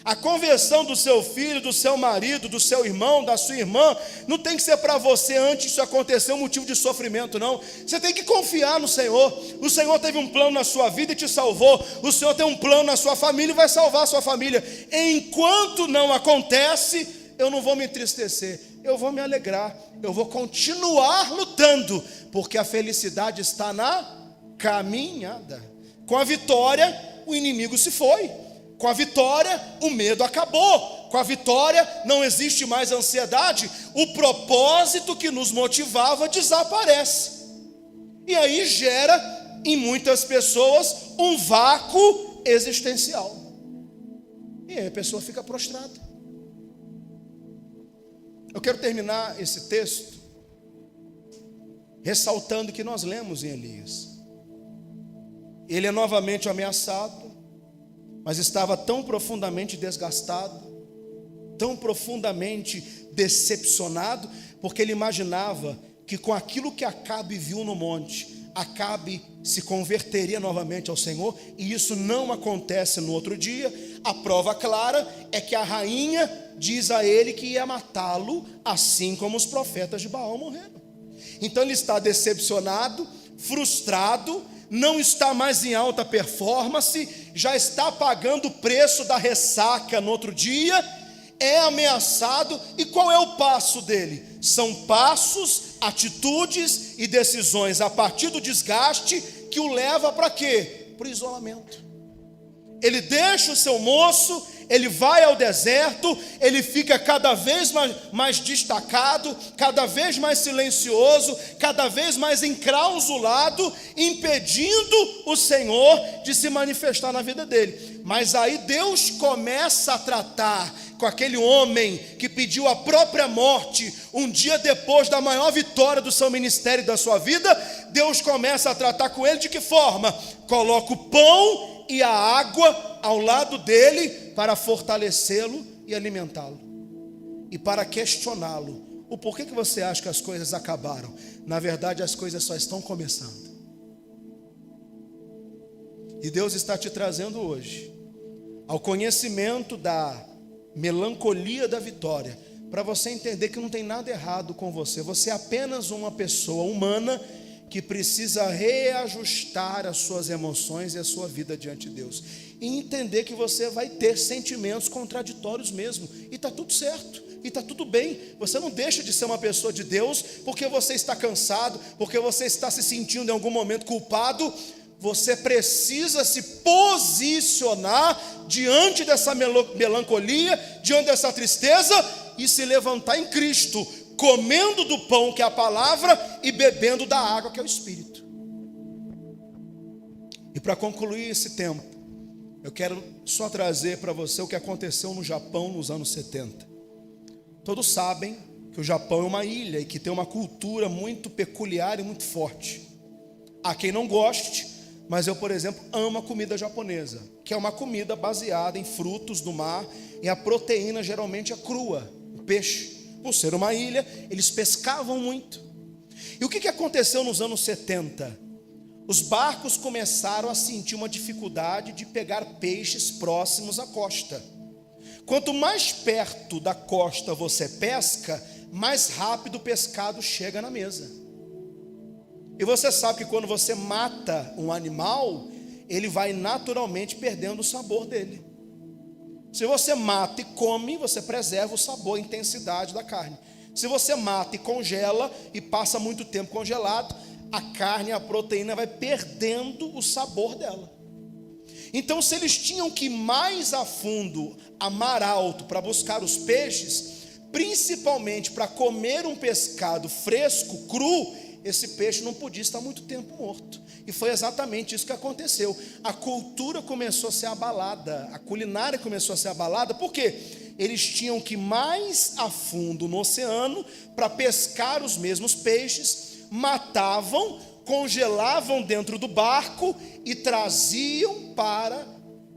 A conversão do seu filho, do seu marido, do seu irmão, da sua irmã, não tem que ser para você antes disso acontecer um motivo de sofrimento, não. Você tem que confiar no Senhor. O Senhor teve um plano na sua vida e te salvou. O Senhor tem um plano na sua família e vai salvar a sua família. Enquanto não acontece, eu não vou me entristecer, eu vou me alegrar, eu vou continuar lutando, porque a felicidade está na caminhada. Com a vitória, o inimigo se foi. Com a vitória, o medo acabou. Com a vitória, não existe mais ansiedade. O propósito que nos motivava desaparece. E aí gera, em muitas pessoas, um vácuo existencial. E aí a pessoa fica prostrada. Eu quero terminar esse texto ressaltando que nós lemos em Elias. Ele é novamente ameaçado, mas estava tão profundamente desgastado tão profundamente decepcionado, porque ele imaginava que com aquilo que Acabe viu no monte, Acabe se converteria novamente ao Senhor, e isso não acontece no outro dia. A prova clara é que a rainha diz a ele que ia matá-lo, assim como os profetas de Baal morreram. Então ele está decepcionado, frustrado, não está mais em alta performance, já está pagando o preço da ressaca no outro dia, é ameaçado. E qual é o passo dele? São passos, atitudes e decisões a partir do desgaste que o leva para quê? Para o isolamento. Ele deixa o seu moço, ele vai ao deserto, ele fica cada vez mais destacado, cada vez mais silencioso, cada vez mais enclausulado, impedindo o Senhor de se manifestar na vida dele. Mas aí Deus começa a tratar com aquele homem que pediu a própria morte um dia depois da maior vitória do seu ministério e da sua vida. Deus começa a tratar com ele de que forma? Coloca o pão e a água ao lado dele para fortalecê-lo e alimentá-lo, e para questioná-lo: o porquê que você acha que as coisas acabaram? Na verdade, as coisas só estão começando. E Deus está te trazendo hoje ao conhecimento da melancolia da vitória, para você entender que não tem nada errado com você. Você é apenas uma pessoa humana que precisa reajustar as suas emoções e a sua vida diante de Deus, e entender que você vai ter sentimentos contraditórios mesmo, e está tudo certo, e está tudo bem. Você não deixa de ser uma pessoa de Deus porque você está cansado, porque você está se sentindo em algum momento culpado. Você precisa se posicionar diante dessa melancolia, diante dessa tristeza, e se levantar em Cristo, comendo do pão que é a palavra e bebendo da água que é o Espírito. E para concluir esse tempo, eu quero só trazer para você o que aconteceu no Japão nos anos 70. Todos sabem que o Japão é uma ilha e que tem uma cultura muito peculiar e muito forte. Há quem não goste, mas eu, por exemplo, amo a comida japonesa, que é uma comida baseada em frutos do mar, e a proteína geralmente é crua, o peixe. Por ser uma ilha, eles pescavam muito. E o que aconteceu nos anos 70? Os barcos começaram a sentir uma dificuldade de pegar peixes próximos à costa. Quanto mais perto da costa você pesca, mais rápido o pescado chega na mesa. E você sabe que quando você mata um animal, ele vai naturalmente perdendo o sabor dele. Se você mata e come, você preserva o sabor, a intensidade da carne. Se você mata e congela e passa muito tempo congelado, a carne, a proteína vai perdendo o sabor dela. Então, se eles tinham que ir mais a fundo, a mar alto, para buscar os peixes, principalmente para comer um pescado fresco, cru, esse peixe não podia estar muito tempo morto. E foi exatamente isso que aconteceu. A cultura começou a ser abalada, a culinária começou a ser abalada. Por quê? Eles tinham que ir mais a fundo no oceano para pescar os mesmos peixes, matavam, congelavam dentro do barco e traziam para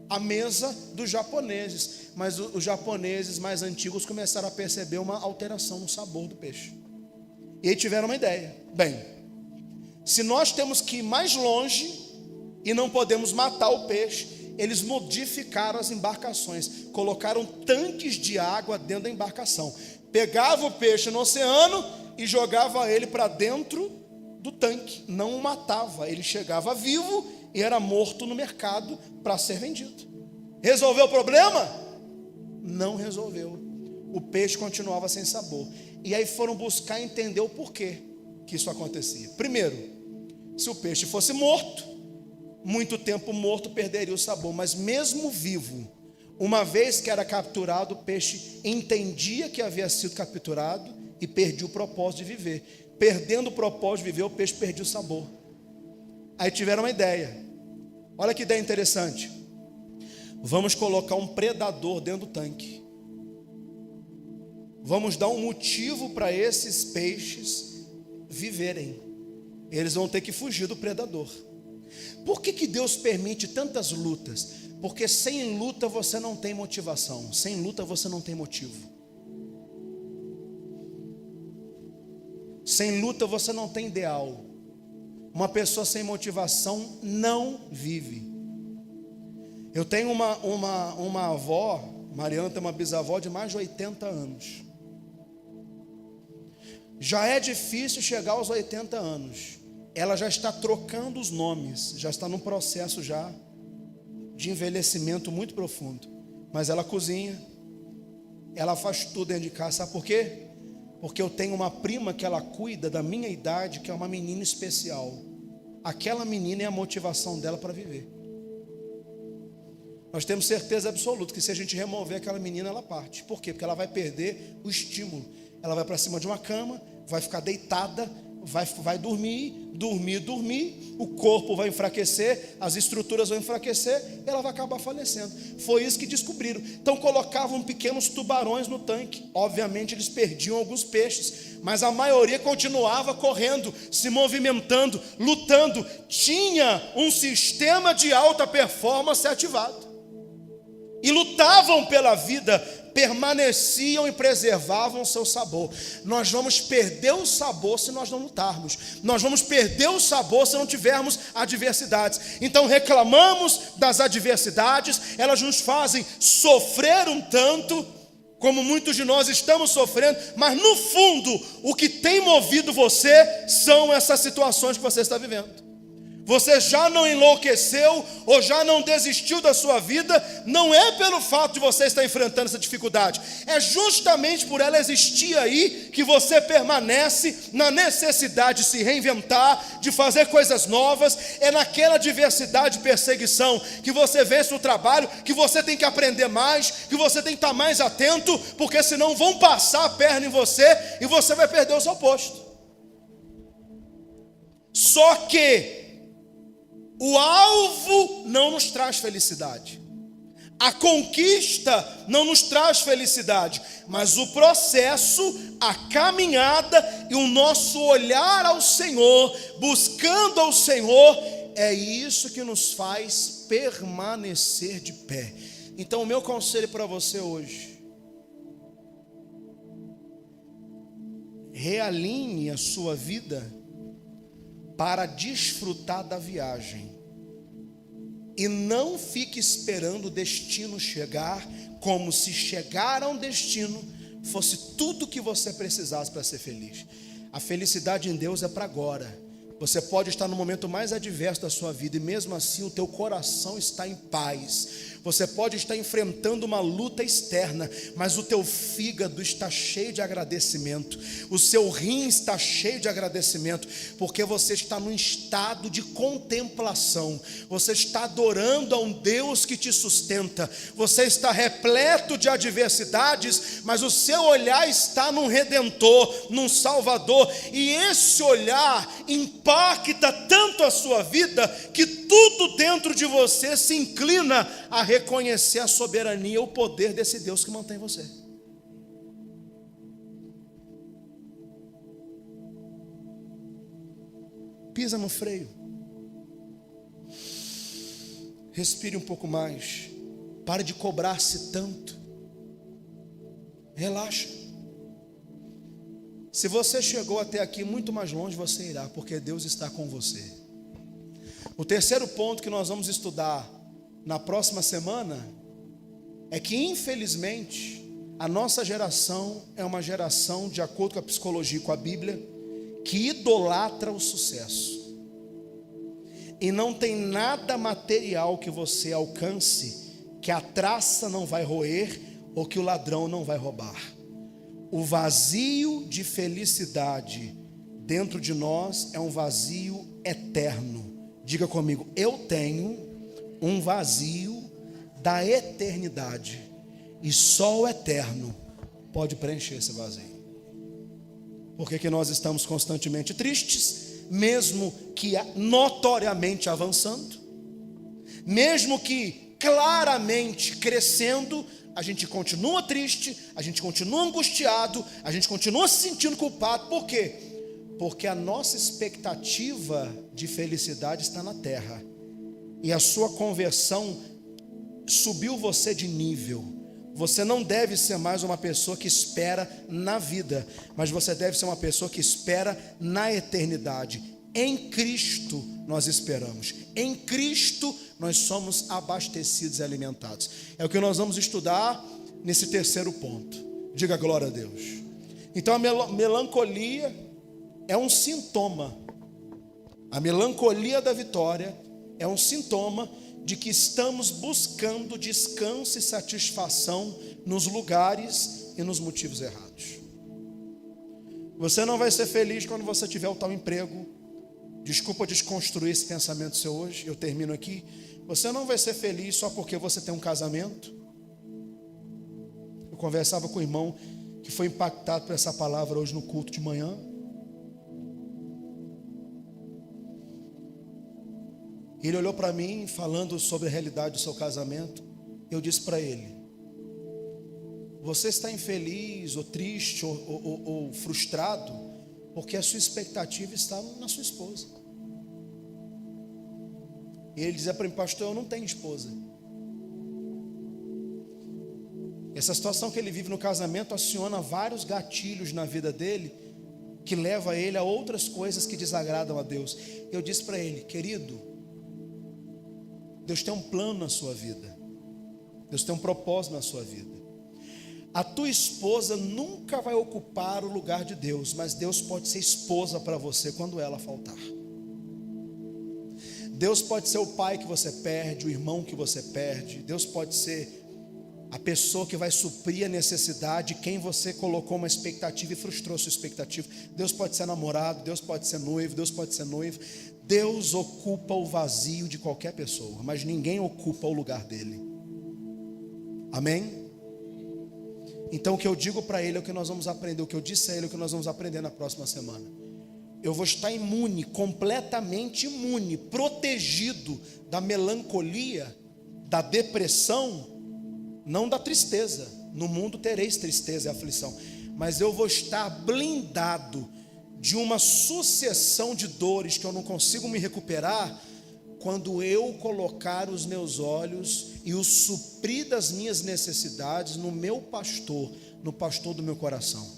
a mesa dos japoneses. Mas os japoneses mais antigos começaram a perceber uma alteração no sabor do peixe. E aí tiveram uma ideia: bem, se nós temos que ir mais longe e não podemos matar o peixe, eles modificaram as embarcações, colocaram tanques de água dentro da embarcação, pegava o peixe no oceano e jogava ele para dentro do tanque, não o matava, ele chegava vivo e era morto no mercado para ser vendido. Resolveu o problema? Não resolveu. O peixe continuava sem sabor. E aí foram buscar entender o porquê que isso acontecia. Primeiro, se o peixe fosse morto, muito tempo morto, perderia o sabor. Mas mesmo vivo, uma vez que era capturado, o peixe entendia que havia sido capturado e perdia o propósito de viver. Perdendo o propósito de viver, o peixe perdia o sabor. Aí tiveram uma ideia. Olha que ideia interessante. Vamos colocar um predador dentro do tanque. Vamos dar um motivo para esses peixes viverem. Eles vão ter que fugir do predador. Por que Deus permite tantas lutas? Porque sem luta você não tem motivação, sem luta você não tem motivo. Sem luta você não tem ideal. Uma pessoa sem motivação não vive. Eu tenho uma avó, Mariana tem uma bisavó de mais de 80 anos. Já é difícil chegar aos 80 anos. Ela já está trocando os nomes, já está num processo já de envelhecimento muito profundo. Mas ela cozinha, ela faz tudo dentro de casa. Sabe por quê? Porque eu tenho uma prima que ela cuida da minha idade, que é uma menina especial. Aquela menina é a motivação dela para viver. Nós temos certeza absoluta que se a gente remover aquela menina, ela parte. Por quê? Porque ela vai perder o estímulo. Ela vai para cima de uma cama, vai ficar deitada, vai dormir, o corpo vai enfraquecer, as estruturas vão enfraquecer, e ela vai acabar falecendo. Foi isso que descobriram. Então colocavam pequenos tubarões no tanque. Obviamente eles perdiam alguns peixes, mas a maioria continuava correndo, se movimentando, lutando. Tinha um sistema de alta performance ativado. E lutavam pela vida, permaneciam e preservavam o seu sabor. Nós vamos perder o sabor se nós não lutarmos. Nós vamos perder o sabor se não tivermos adversidades. Então reclamamos das adversidades, elas nos fazem sofrer um tanto, como muitos de nós estamos sofrendo, mas no fundo, o que tem movido você são essas situações que você está vivendo. Você já não enlouqueceu ou já não desistiu da sua vida, não é pelo fato de você estar enfrentando essa dificuldade, é justamente por ela existir aí que você permanece na necessidade de se reinventar, de fazer coisas novas. É naquela adversidade e perseguição que você vence no trabalho, que você tem que aprender mais, que você tem que estar mais atento, porque senão vão passar a perna em você e você vai perder o seu posto. Só que o alvo não nos traz felicidade, a conquista não nos traz felicidade, mas o processo, a caminhada e o nosso olhar ao Senhor, buscando ao Senhor, é isso que nos faz permanecer de pé. Então o meu conselho para você hoje: realinhe a sua vida para desfrutar da viagem, e não fique esperando o destino chegar, como se chegar a um destino fosse tudo que você precisasse para ser feliz. A felicidade em Deus é para agora. Você pode estar no momento mais adverso da sua vida e mesmo assim o teu coração está em paz. Você pode estar enfrentando uma luta externa, mas o teu fígado está cheio de agradecimento, o seu rim está cheio de agradecimento, porque você está num estado de contemplação, você está adorando a um Deus que te sustenta, você está repleto de adversidades, mas o seu olhar está num Redentor, num Salvador, e esse olhar impacta tanto a sua vida, que tudo dentro de você se inclina a reconhecer a soberania e o poder desse Deus que mantém você. Pisa no freio, respire um pouco mais, pare de cobrar-se tanto, relaxa. Se você chegou até aqui, muito mais longe você irá, porque Deus está com você. O terceiro ponto que nós vamos estudar na próxima semana é que, infelizmente, a nossa geração é uma geração, de acordo com a psicologia e com a Bíblia, que idolatra o sucesso. E não tem nada material que você alcance que a traça não vai roer ou que o ladrão não vai roubar. O vazio de felicidade dentro de nós é um vazio eterno. Diga comigo: eu tenho um vazio da eternidade, e só o eterno pode preencher esse vazio. Por que nós estamos constantemente tristes, mesmo que notoriamente avançando, mesmo que claramente crescendo? A gente continua triste, a gente continua angustiado, a gente continua se sentindo culpado. Por quê? Porque a nossa expectativa de felicidade está na terra, e a sua conversão subiu você de nível. Você não deve ser mais uma pessoa que espera na vida, mas você deve ser uma pessoa que espera na eternidade. Em Cristo nós esperamos, em Cristo nós somos abastecidos e alimentados. É o que nós vamos estudar nesse terceiro ponto. Diga glória a Deus. Então a melancolia é um sintoma. A melancolia da vitória é um sintoma de que estamos buscando descanso e satisfação nos lugares e nos motivos errados. Você não vai ser feliz quando você tiver o tal emprego. Desculpa desconstruir esse pensamento seu hoje, eu termino aqui. Você não vai ser feliz só porque você tem um casamento. Eu conversava com o irmão que foi impactado por essa palavra hoje no culto de manhã. Ele olhou para mim falando sobre a realidade do seu casamento. Eu disse para ele: você está infeliz ou triste ou frustrado porque a sua expectativa está na sua esposa. E ele dizia para mim: pastor, eu não tenho esposa. Essa situação que ele vive no casamento aciona vários gatilhos na vida dele, que leva ele a outras coisas que desagradam a Deus. Eu disse para ele: querido, Deus tem um plano na sua vida. Deus tem um propósito na sua vida. A tua esposa nunca vai ocupar o lugar de Deus, mas Deus pode ser esposa para você quando ela faltar. Deus pode ser o pai que você perde, o irmão que você perde. Deus pode ser a pessoa que vai suprir a necessidade de quem você colocou uma expectativa e frustrou a sua expectativa. Deus pode ser namorado, Deus pode ser noivo, Deus pode ser noivo. Deus ocupa o vazio de qualquer pessoa, mas ninguém ocupa o lugar dele. Amém? Então o que eu digo para ele é o que nós vamos aprender. O que eu disse a ele é o que nós vamos aprender na próxima semana. Eu vou estar imune, completamente imune, protegido da melancolia, da depressão, não da tristeza. No mundo tereis tristeza e aflição, mas eu vou estar blindado de uma sucessão de dores que eu não consigo me recuperar, quando eu colocar os meus olhos e o suprir das minhas necessidades no meu pastor, no pastor do meu coração.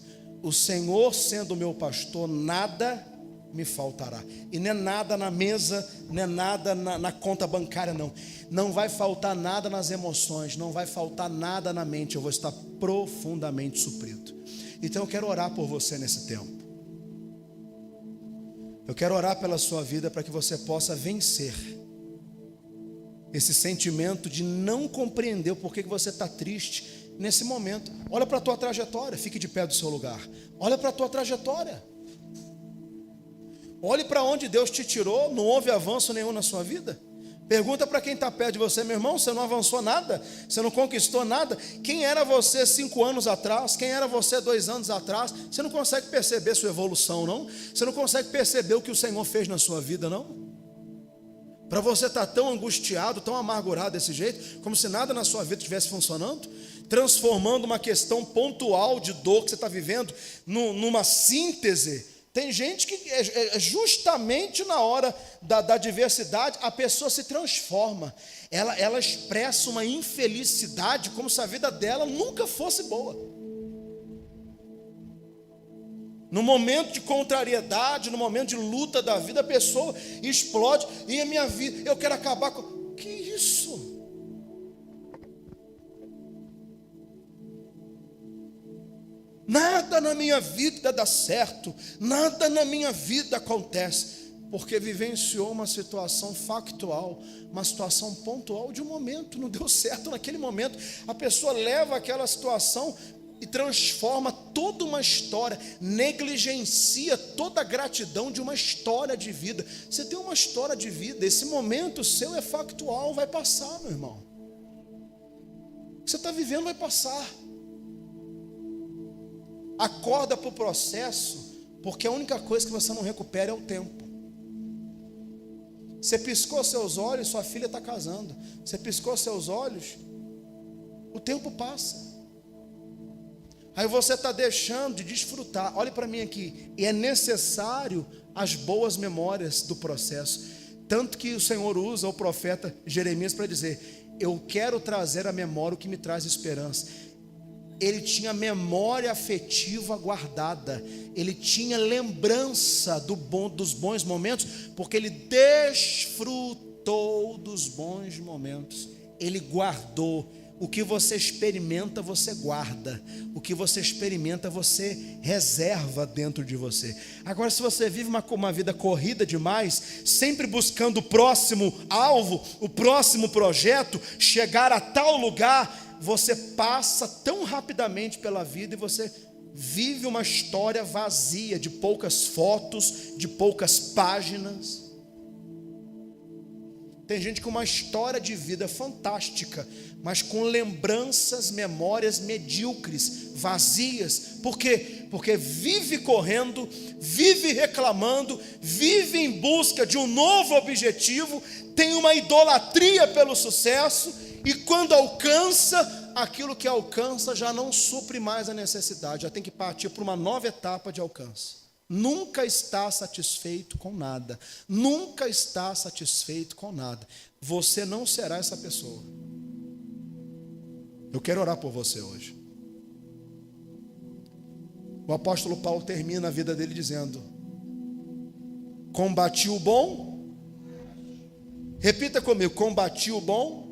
O Senhor sendo o meu pastor, nada me faltará. E não é nada na mesa, não é nada na conta bancária, não. Não vai faltar nada nas emoções, não vai faltar nada na mente. Eu vou estar profundamente suprido. Então eu quero orar por você nesse tempo. Eu quero orar pela sua vida para que você possa vencer esse sentimento de não compreender o porquê que você está triste nesse momento. Olha para a tua trajetória, fique de pé do seu lugar. Olha para a tua trajetória. Olhe para onde Deus te tirou, não houve avanço nenhum na sua vida. Pergunta para quem está perto de você: meu irmão, você não avançou nada? Você não conquistou nada? Quem era você 5 anos atrás? Quem era você 2 anos atrás? Você não consegue perceber sua evolução, não? Você não consegue perceber o que o Senhor fez na sua vida, não? Para você estar tão angustiado, tão amargurado desse jeito, como se nada na sua vida estivesse funcionando, transformando uma questão pontual de dor que você está vivendo numa síntese. Tem gente que justamente na hora da adversidade a pessoa se transforma, ela expressa uma infelicidade como se a vida dela nunca fosse boa. No momento de contrariedade, no momento de luta da vida, a pessoa explode. E a minha vida, eu quero acabar com... Que isso? Nada na minha vida dá certo, nada na minha vida acontece, porque vivenciou uma situação factual, uma situação pontual de um momento, não deu certo naquele momento. A pessoa leva aquela situação e transforma toda uma história, negligencia toda a gratidão de uma história de vida. Você tem uma história de vida, esse momento seu é factual, vai passar, meu irmão. O que você está vivendo vai passar. Acorda para o processo, porque a única coisa que você não recupera é o tempo. Você piscou seus olhos, sua filha está casando. Você piscou seus olhos, o tempo passa. Aí você está deixando de desfrutar. Olhe para mim aqui. E é necessário as boas memórias do processo. Tanto que o Senhor usa o profeta Jeremias para dizer: eu quero trazer à memória o que me traz esperança. Ele tinha memória afetiva guardada. Ele tinha lembrança dos bons momentos, porque ele desfrutou dos bons momentos. Ele guardou. O que você experimenta, você guarda. O que você experimenta, você reserva dentro de você. Agora, se você vive uma vida corrida demais, sempre buscando o próximo alvo, o próximo projeto, chegar a tal lugar, você passa tão rapidamente pela vida e você vive uma história vazia, de poucas fotos, de poucas páginas. Tem gente com uma história de vida fantástica, mas com lembranças, memórias medíocres, vazias. Por quê? Porque vive correndo, vive reclamando, vive em busca de um novo objetivo, tem uma idolatria pelo sucesso, e quando alcança, aquilo que alcança já não supre mais a necessidade, já tem que partir para uma nova etapa de alcance. Nunca está satisfeito com nada. Nunca está satisfeito com nada. Você não será essa pessoa. Eu quero orar por você hoje. O apóstolo Paulo termina a vida dele dizendo: combati o bom. Repita comigo: combati o bom.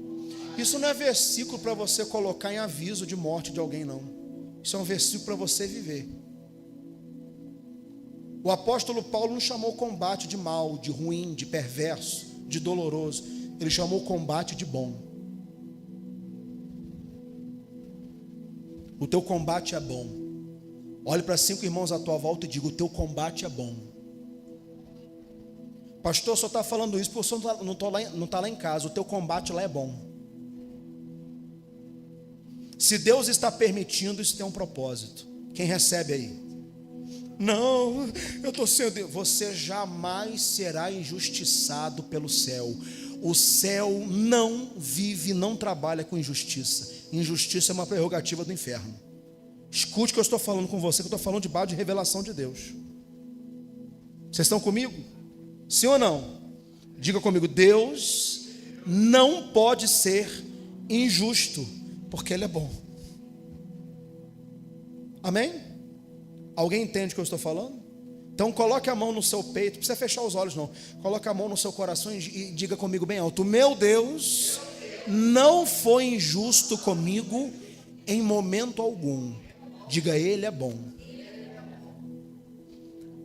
Isso não é versículo para você colocar em aviso de morte de alguém, não. Isso é um versículo para você viver. O apóstolo Paulo não chamou o combate de mal, de ruim, de perverso, de doloroso. Ele chamou o combate de bom. O teu combate é bom. Olhe para 5 irmãos à tua volta e diga: o teu combate é bom. Pastor, só está falando isso porque você não está lá em casa. O teu combate lá é bom. Se Deus está permitindo, isso tem um propósito. Quem recebe aí? Não, eu estou sendo... Você jamais será injustiçado pelo céu. O céu não vive, não trabalha com injustiça. Injustiça é uma prerrogativa do inferno. Escute o que eu estou falando com você, que eu estou falando debaixo de revelação de Deus. Vocês estão comigo? Sim ou não? Diga comigo: Deus não pode ser injusto, porque Ele é bom. Amém? Alguém entende o que eu estou falando? Então coloque a mão no seu peito, não precisa fechar os olhos não. Coloque a mão no seu coração e diga comigo bem alto: meu Deus não foi injusto comigo em momento algum. Diga: Ele é bom.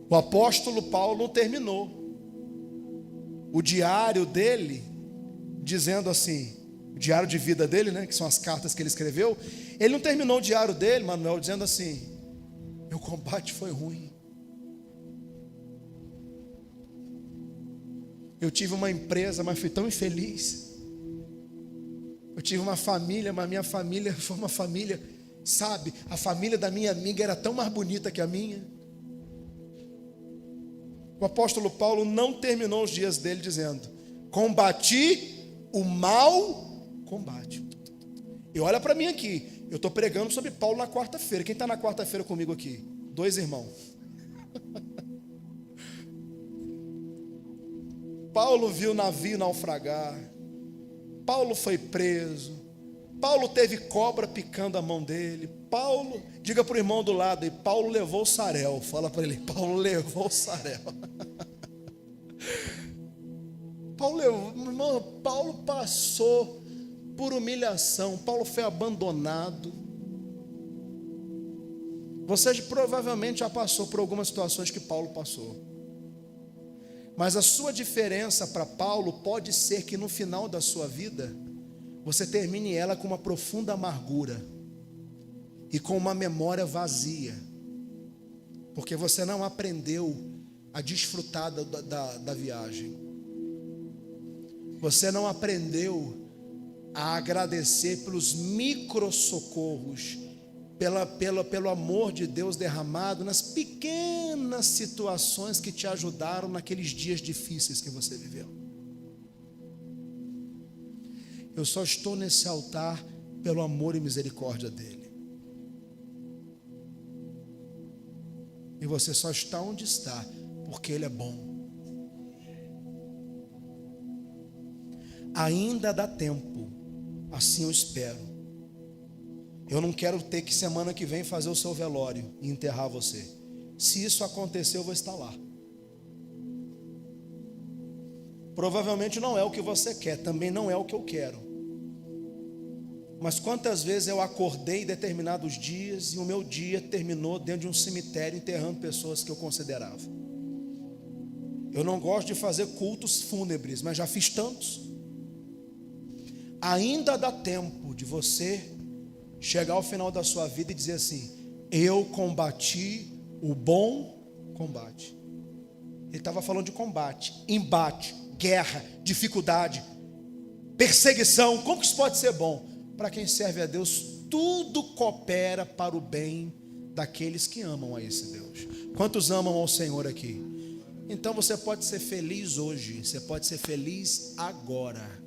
O apóstolo Paulo terminou o diário dele dizendo assim, o diário de vida dele, né, que são as cartas que ele escreveu. Ele não terminou o diário dele, Manuel, dizendo assim: meu combate foi ruim. Eu tive uma empresa, mas fui tão infeliz. Eu tive uma família, mas minha família foi uma família, sabe? A família da minha amiga era tão mais bonita que a minha. O apóstolo Paulo não terminou os dias dele dizendo: combati o mau combate. E olha para mim aqui. Eu estou pregando sobre Paulo na quarta-feira. Quem está na quarta-feira comigo aqui? 2 irmãos. Paulo viu o navio naufragar. Paulo foi preso. Paulo teve cobra picando a mão dele. Paulo, diga para o irmão do lado aí: Paulo levou o sarel. Fala para ele: Paulo levou o sarel. Paulo passou por humilhação. Paulo foi abandonado. Você provavelmente já passou por algumas situações que Paulo passou. Mas a sua diferença para Paulo pode ser que no final da sua vida você termine ela com uma profunda amargura e com uma memória vazia, porque você não aprendeu a desfrutar da viagem. Você não aprendeu a agradecer pelos microsocorros, pelo amor de Deus derramado nas pequenas situações que te ajudaram naqueles dias difíceis que você viveu. Eu só estou nesse altar pelo amor e misericórdia dele. E você só está onde está porque Ele é bom. Ainda dá tempo, assim eu espero. Eu não quero ter que semana que vem fazer o seu velório e enterrar você. Se isso acontecer, eu vou estar lá. Provavelmente não é o que você quer, também não é o que eu quero. Mas quantas vezes eu acordei em determinados dias e o meu dia terminou dentro de um cemitério enterrando pessoas que eu considerava. Eu não gosto de fazer cultos fúnebres, mas já fiz tantos. Ainda dá tempo de você chegar ao final da sua vida e dizer assim: eu combati o bom combate. Ele estava falando de combate, embate, guerra, dificuldade, perseguição. Como que isso pode ser bom? Para quem serve a Deus, tudo coopera para o bem daqueles que amam a esse Deus. Quantos amam ao Senhor aqui? Então você pode ser feliz hoje, você pode ser feliz agora.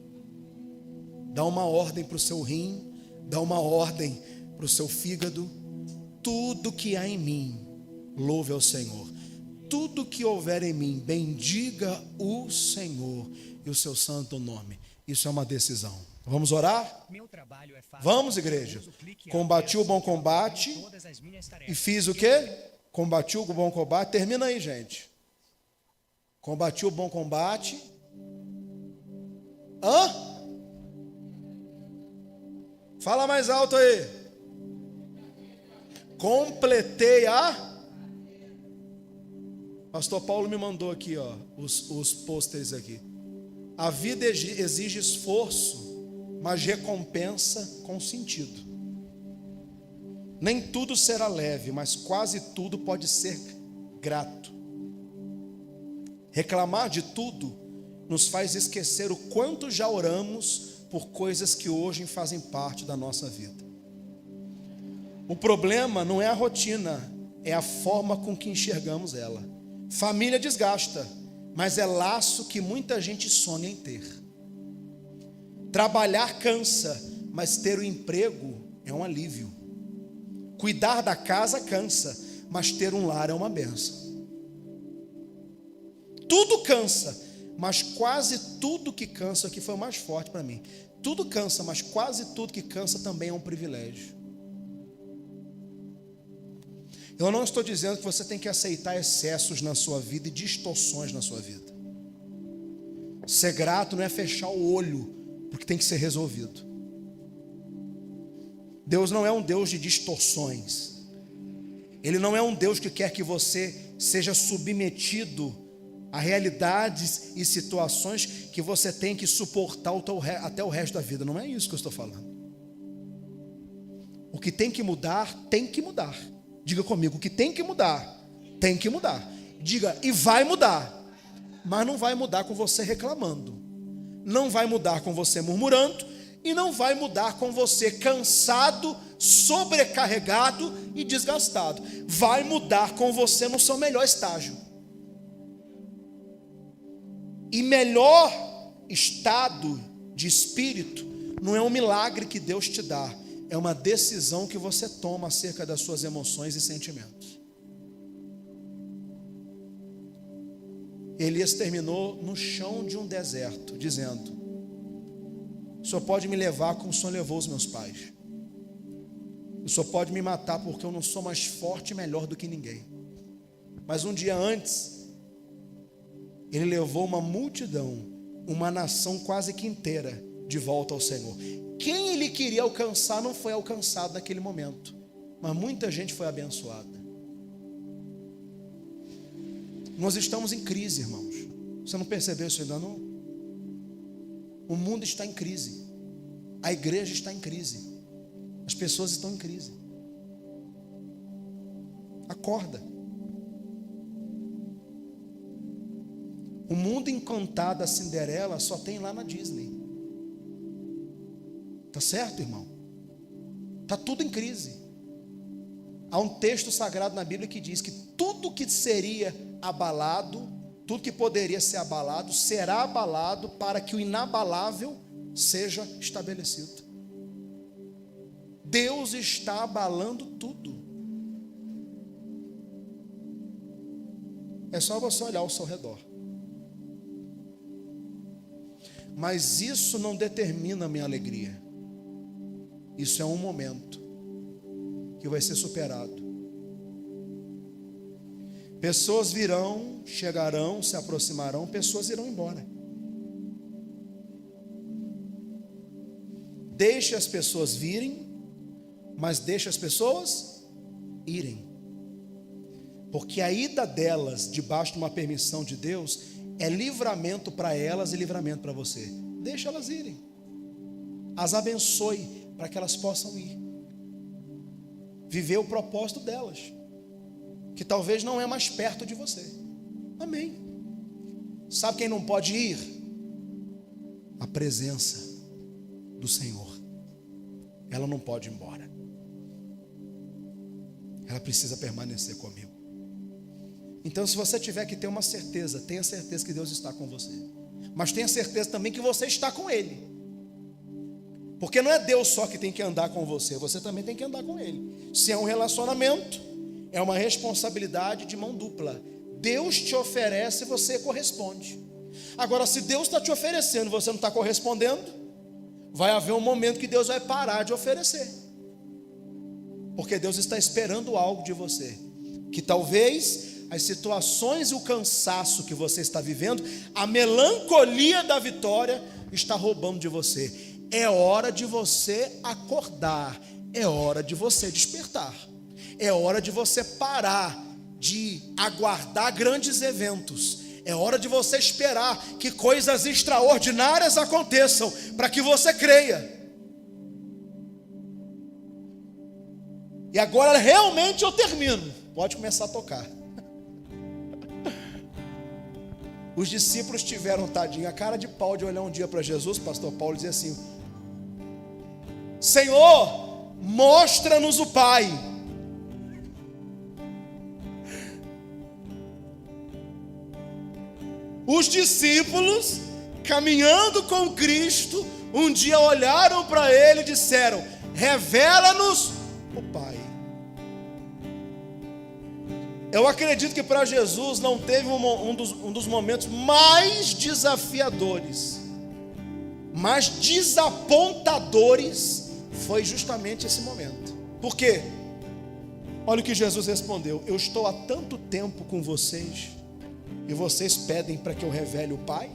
Dá uma ordem para o seu rim, dá uma ordem para o seu fígado. Tudo que há em mim, louve ao Senhor. Tudo que houver em mim, bendiga o Senhor e o seu santo nome. Isso é uma decisão. Vamos orar? Vamos, igreja. Combati o bom combate e fiz o quê? Combati o bom combate. Termina aí, gente. Combati o bom combate. Fala mais alto aí. Completei a... Pastor Paulo me mandou aqui, ó, os pôsteres aqui. A vida exige esforço, mas recompensa com sentido. Nem tudo será leve, mas quase tudo pode ser grato. Reclamar de tudo nos faz esquecer o quanto já oramos por coisas que hoje fazem parte da nossa vida. O problema não é a rotina, é a forma com que enxergamos ela. Família desgasta, mas é laço que muita gente sonha em ter. Trabalhar cansa, mas ter o emprego é um alívio. Cuidar da casa cansa, mas ter um lar é uma bênção. Tudo cansa, mas quase tudo que cansa, aqui foi o mais forte para mim. Tudo cansa, mas quase tudo que cansa também é um privilégio. Eu não estou dizendo que você tem que aceitar excessos na sua vida e distorções na sua vida. Ser grato não é fechar o olho porque tem que ser resolvido. Deus não é um Deus de distorções. Ele não é um Deus que quer que você seja submetido a realidades e situações que você tem que suportar até o resto da vida. Não é isso que eu estou falando. O que tem que mudar, tem que mudar. Diga comigo, o que tem que mudar, tem que mudar. Diga, e vai mudar. Mas não vai mudar com você reclamando. Não vai mudar com você murmurando. E não vai mudar com você cansado, sobrecarregado e desgastado. Vai mudar com você no seu melhor estágio. E melhor estado de espírito não é um milagre que Deus te dá. É uma decisão que você toma acerca das suas emoções e sentimentos. Elias terminou no chão de um deserto, dizendo: o Senhor pode me levar como o Senhor levou os meus pais. O Senhor pode me matar porque eu não sou mais forte e melhor do que ninguém. Mas um dia antes, ele levou uma multidão, uma nação quase que inteira, de volta ao Senhor. Quem ele queria alcançar não foi alcançado naquele momento, mas muita gente foi abençoada. Nós estamos em crise, irmãos. Você não percebeu isso ainda não? O mundo está em crise. A igreja está em crise. As pessoas estão em crise. Acorda. O mundo encantado da Cinderela só tem lá na Disney. Tá certo, irmão? Tá tudo em crise. Há um texto sagrado na Bíblia que diz que tudo que seria abalado, tudo que poderia ser abalado, será abalado para que o inabalável seja estabelecido. Deus está abalando tudo. É só você olhar ao seu redor. Mas isso não determina a minha alegria. Isso é um momento que vai ser superado. Pessoas virão, chegarão, se aproximarão, pessoas irão embora. Deixe as pessoas virem, mas deixe as pessoas irem. Porque a ida delas, debaixo de uma permissão de Deus, é livramento para elas e livramento para você. Deixa elas irem. As abençoe para que elas possam ir. Viver o propósito delas, que talvez não é mais perto de você. Amém. Sabe quem não pode ir? A presença do Senhor. Ela não pode ir embora. Ela precisa permanecer comigo. Então, se você tiver que ter uma certeza, tenha certeza que Deus está com você. Mas tenha certeza também que você está com Ele. Porque não é Deus só que tem que andar com você, você também tem que andar com Ele. Se é um relacionamento, é uma responsabilidade de mão dupla. Deus te oferece e você corresponde. Agora, se Deus está te oferecendo e você não está correspondendo, vai haver um momento que Deus vai parar de oferecer. Porque Deus está esperando algo de você. Que talvez as situações e o cansaço que você está vivendo, a melancolia da vitória, está roubando de você. É hora de você acordar. É hora de você despertar. É hora de você parar de aguardar grandes eventos. É hora de você esperar que coisas extraordinárias aconteçam, para que você creia. E agora realmente eu termino. Pode começar a tocar. Os discípulos tiveram, tadinho, a cara de pau de olhar um dia para Jesus, pastor Paulo, e dizer assim: Senhor, mostra-nos o Pai. Os discípulos, caminhando com Cristo, um dia olharam para Ele e disseram: revela-nos o Pai. Eu acredito que para Jesus não teve um dos momentos mais desafiadores, mais desapontadores, foi justamente esse momento. Por quê? Olha o que Jesus respondeu: eu estou há tanto tempo com vocês, e vocês pedem para que eu revele o Pai?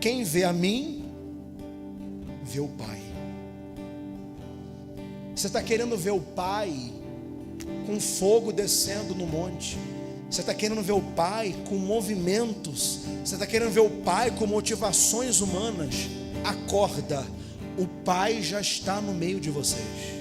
Quem vê a mim, vê o Pai. Você está querendo ver o Pai com fogo descendo no monte. Você está querendo ver o Pai com movimentos. Você está querendo ver o Pai com motivações humanas. Acorda, o Pai já está no meio de vocês.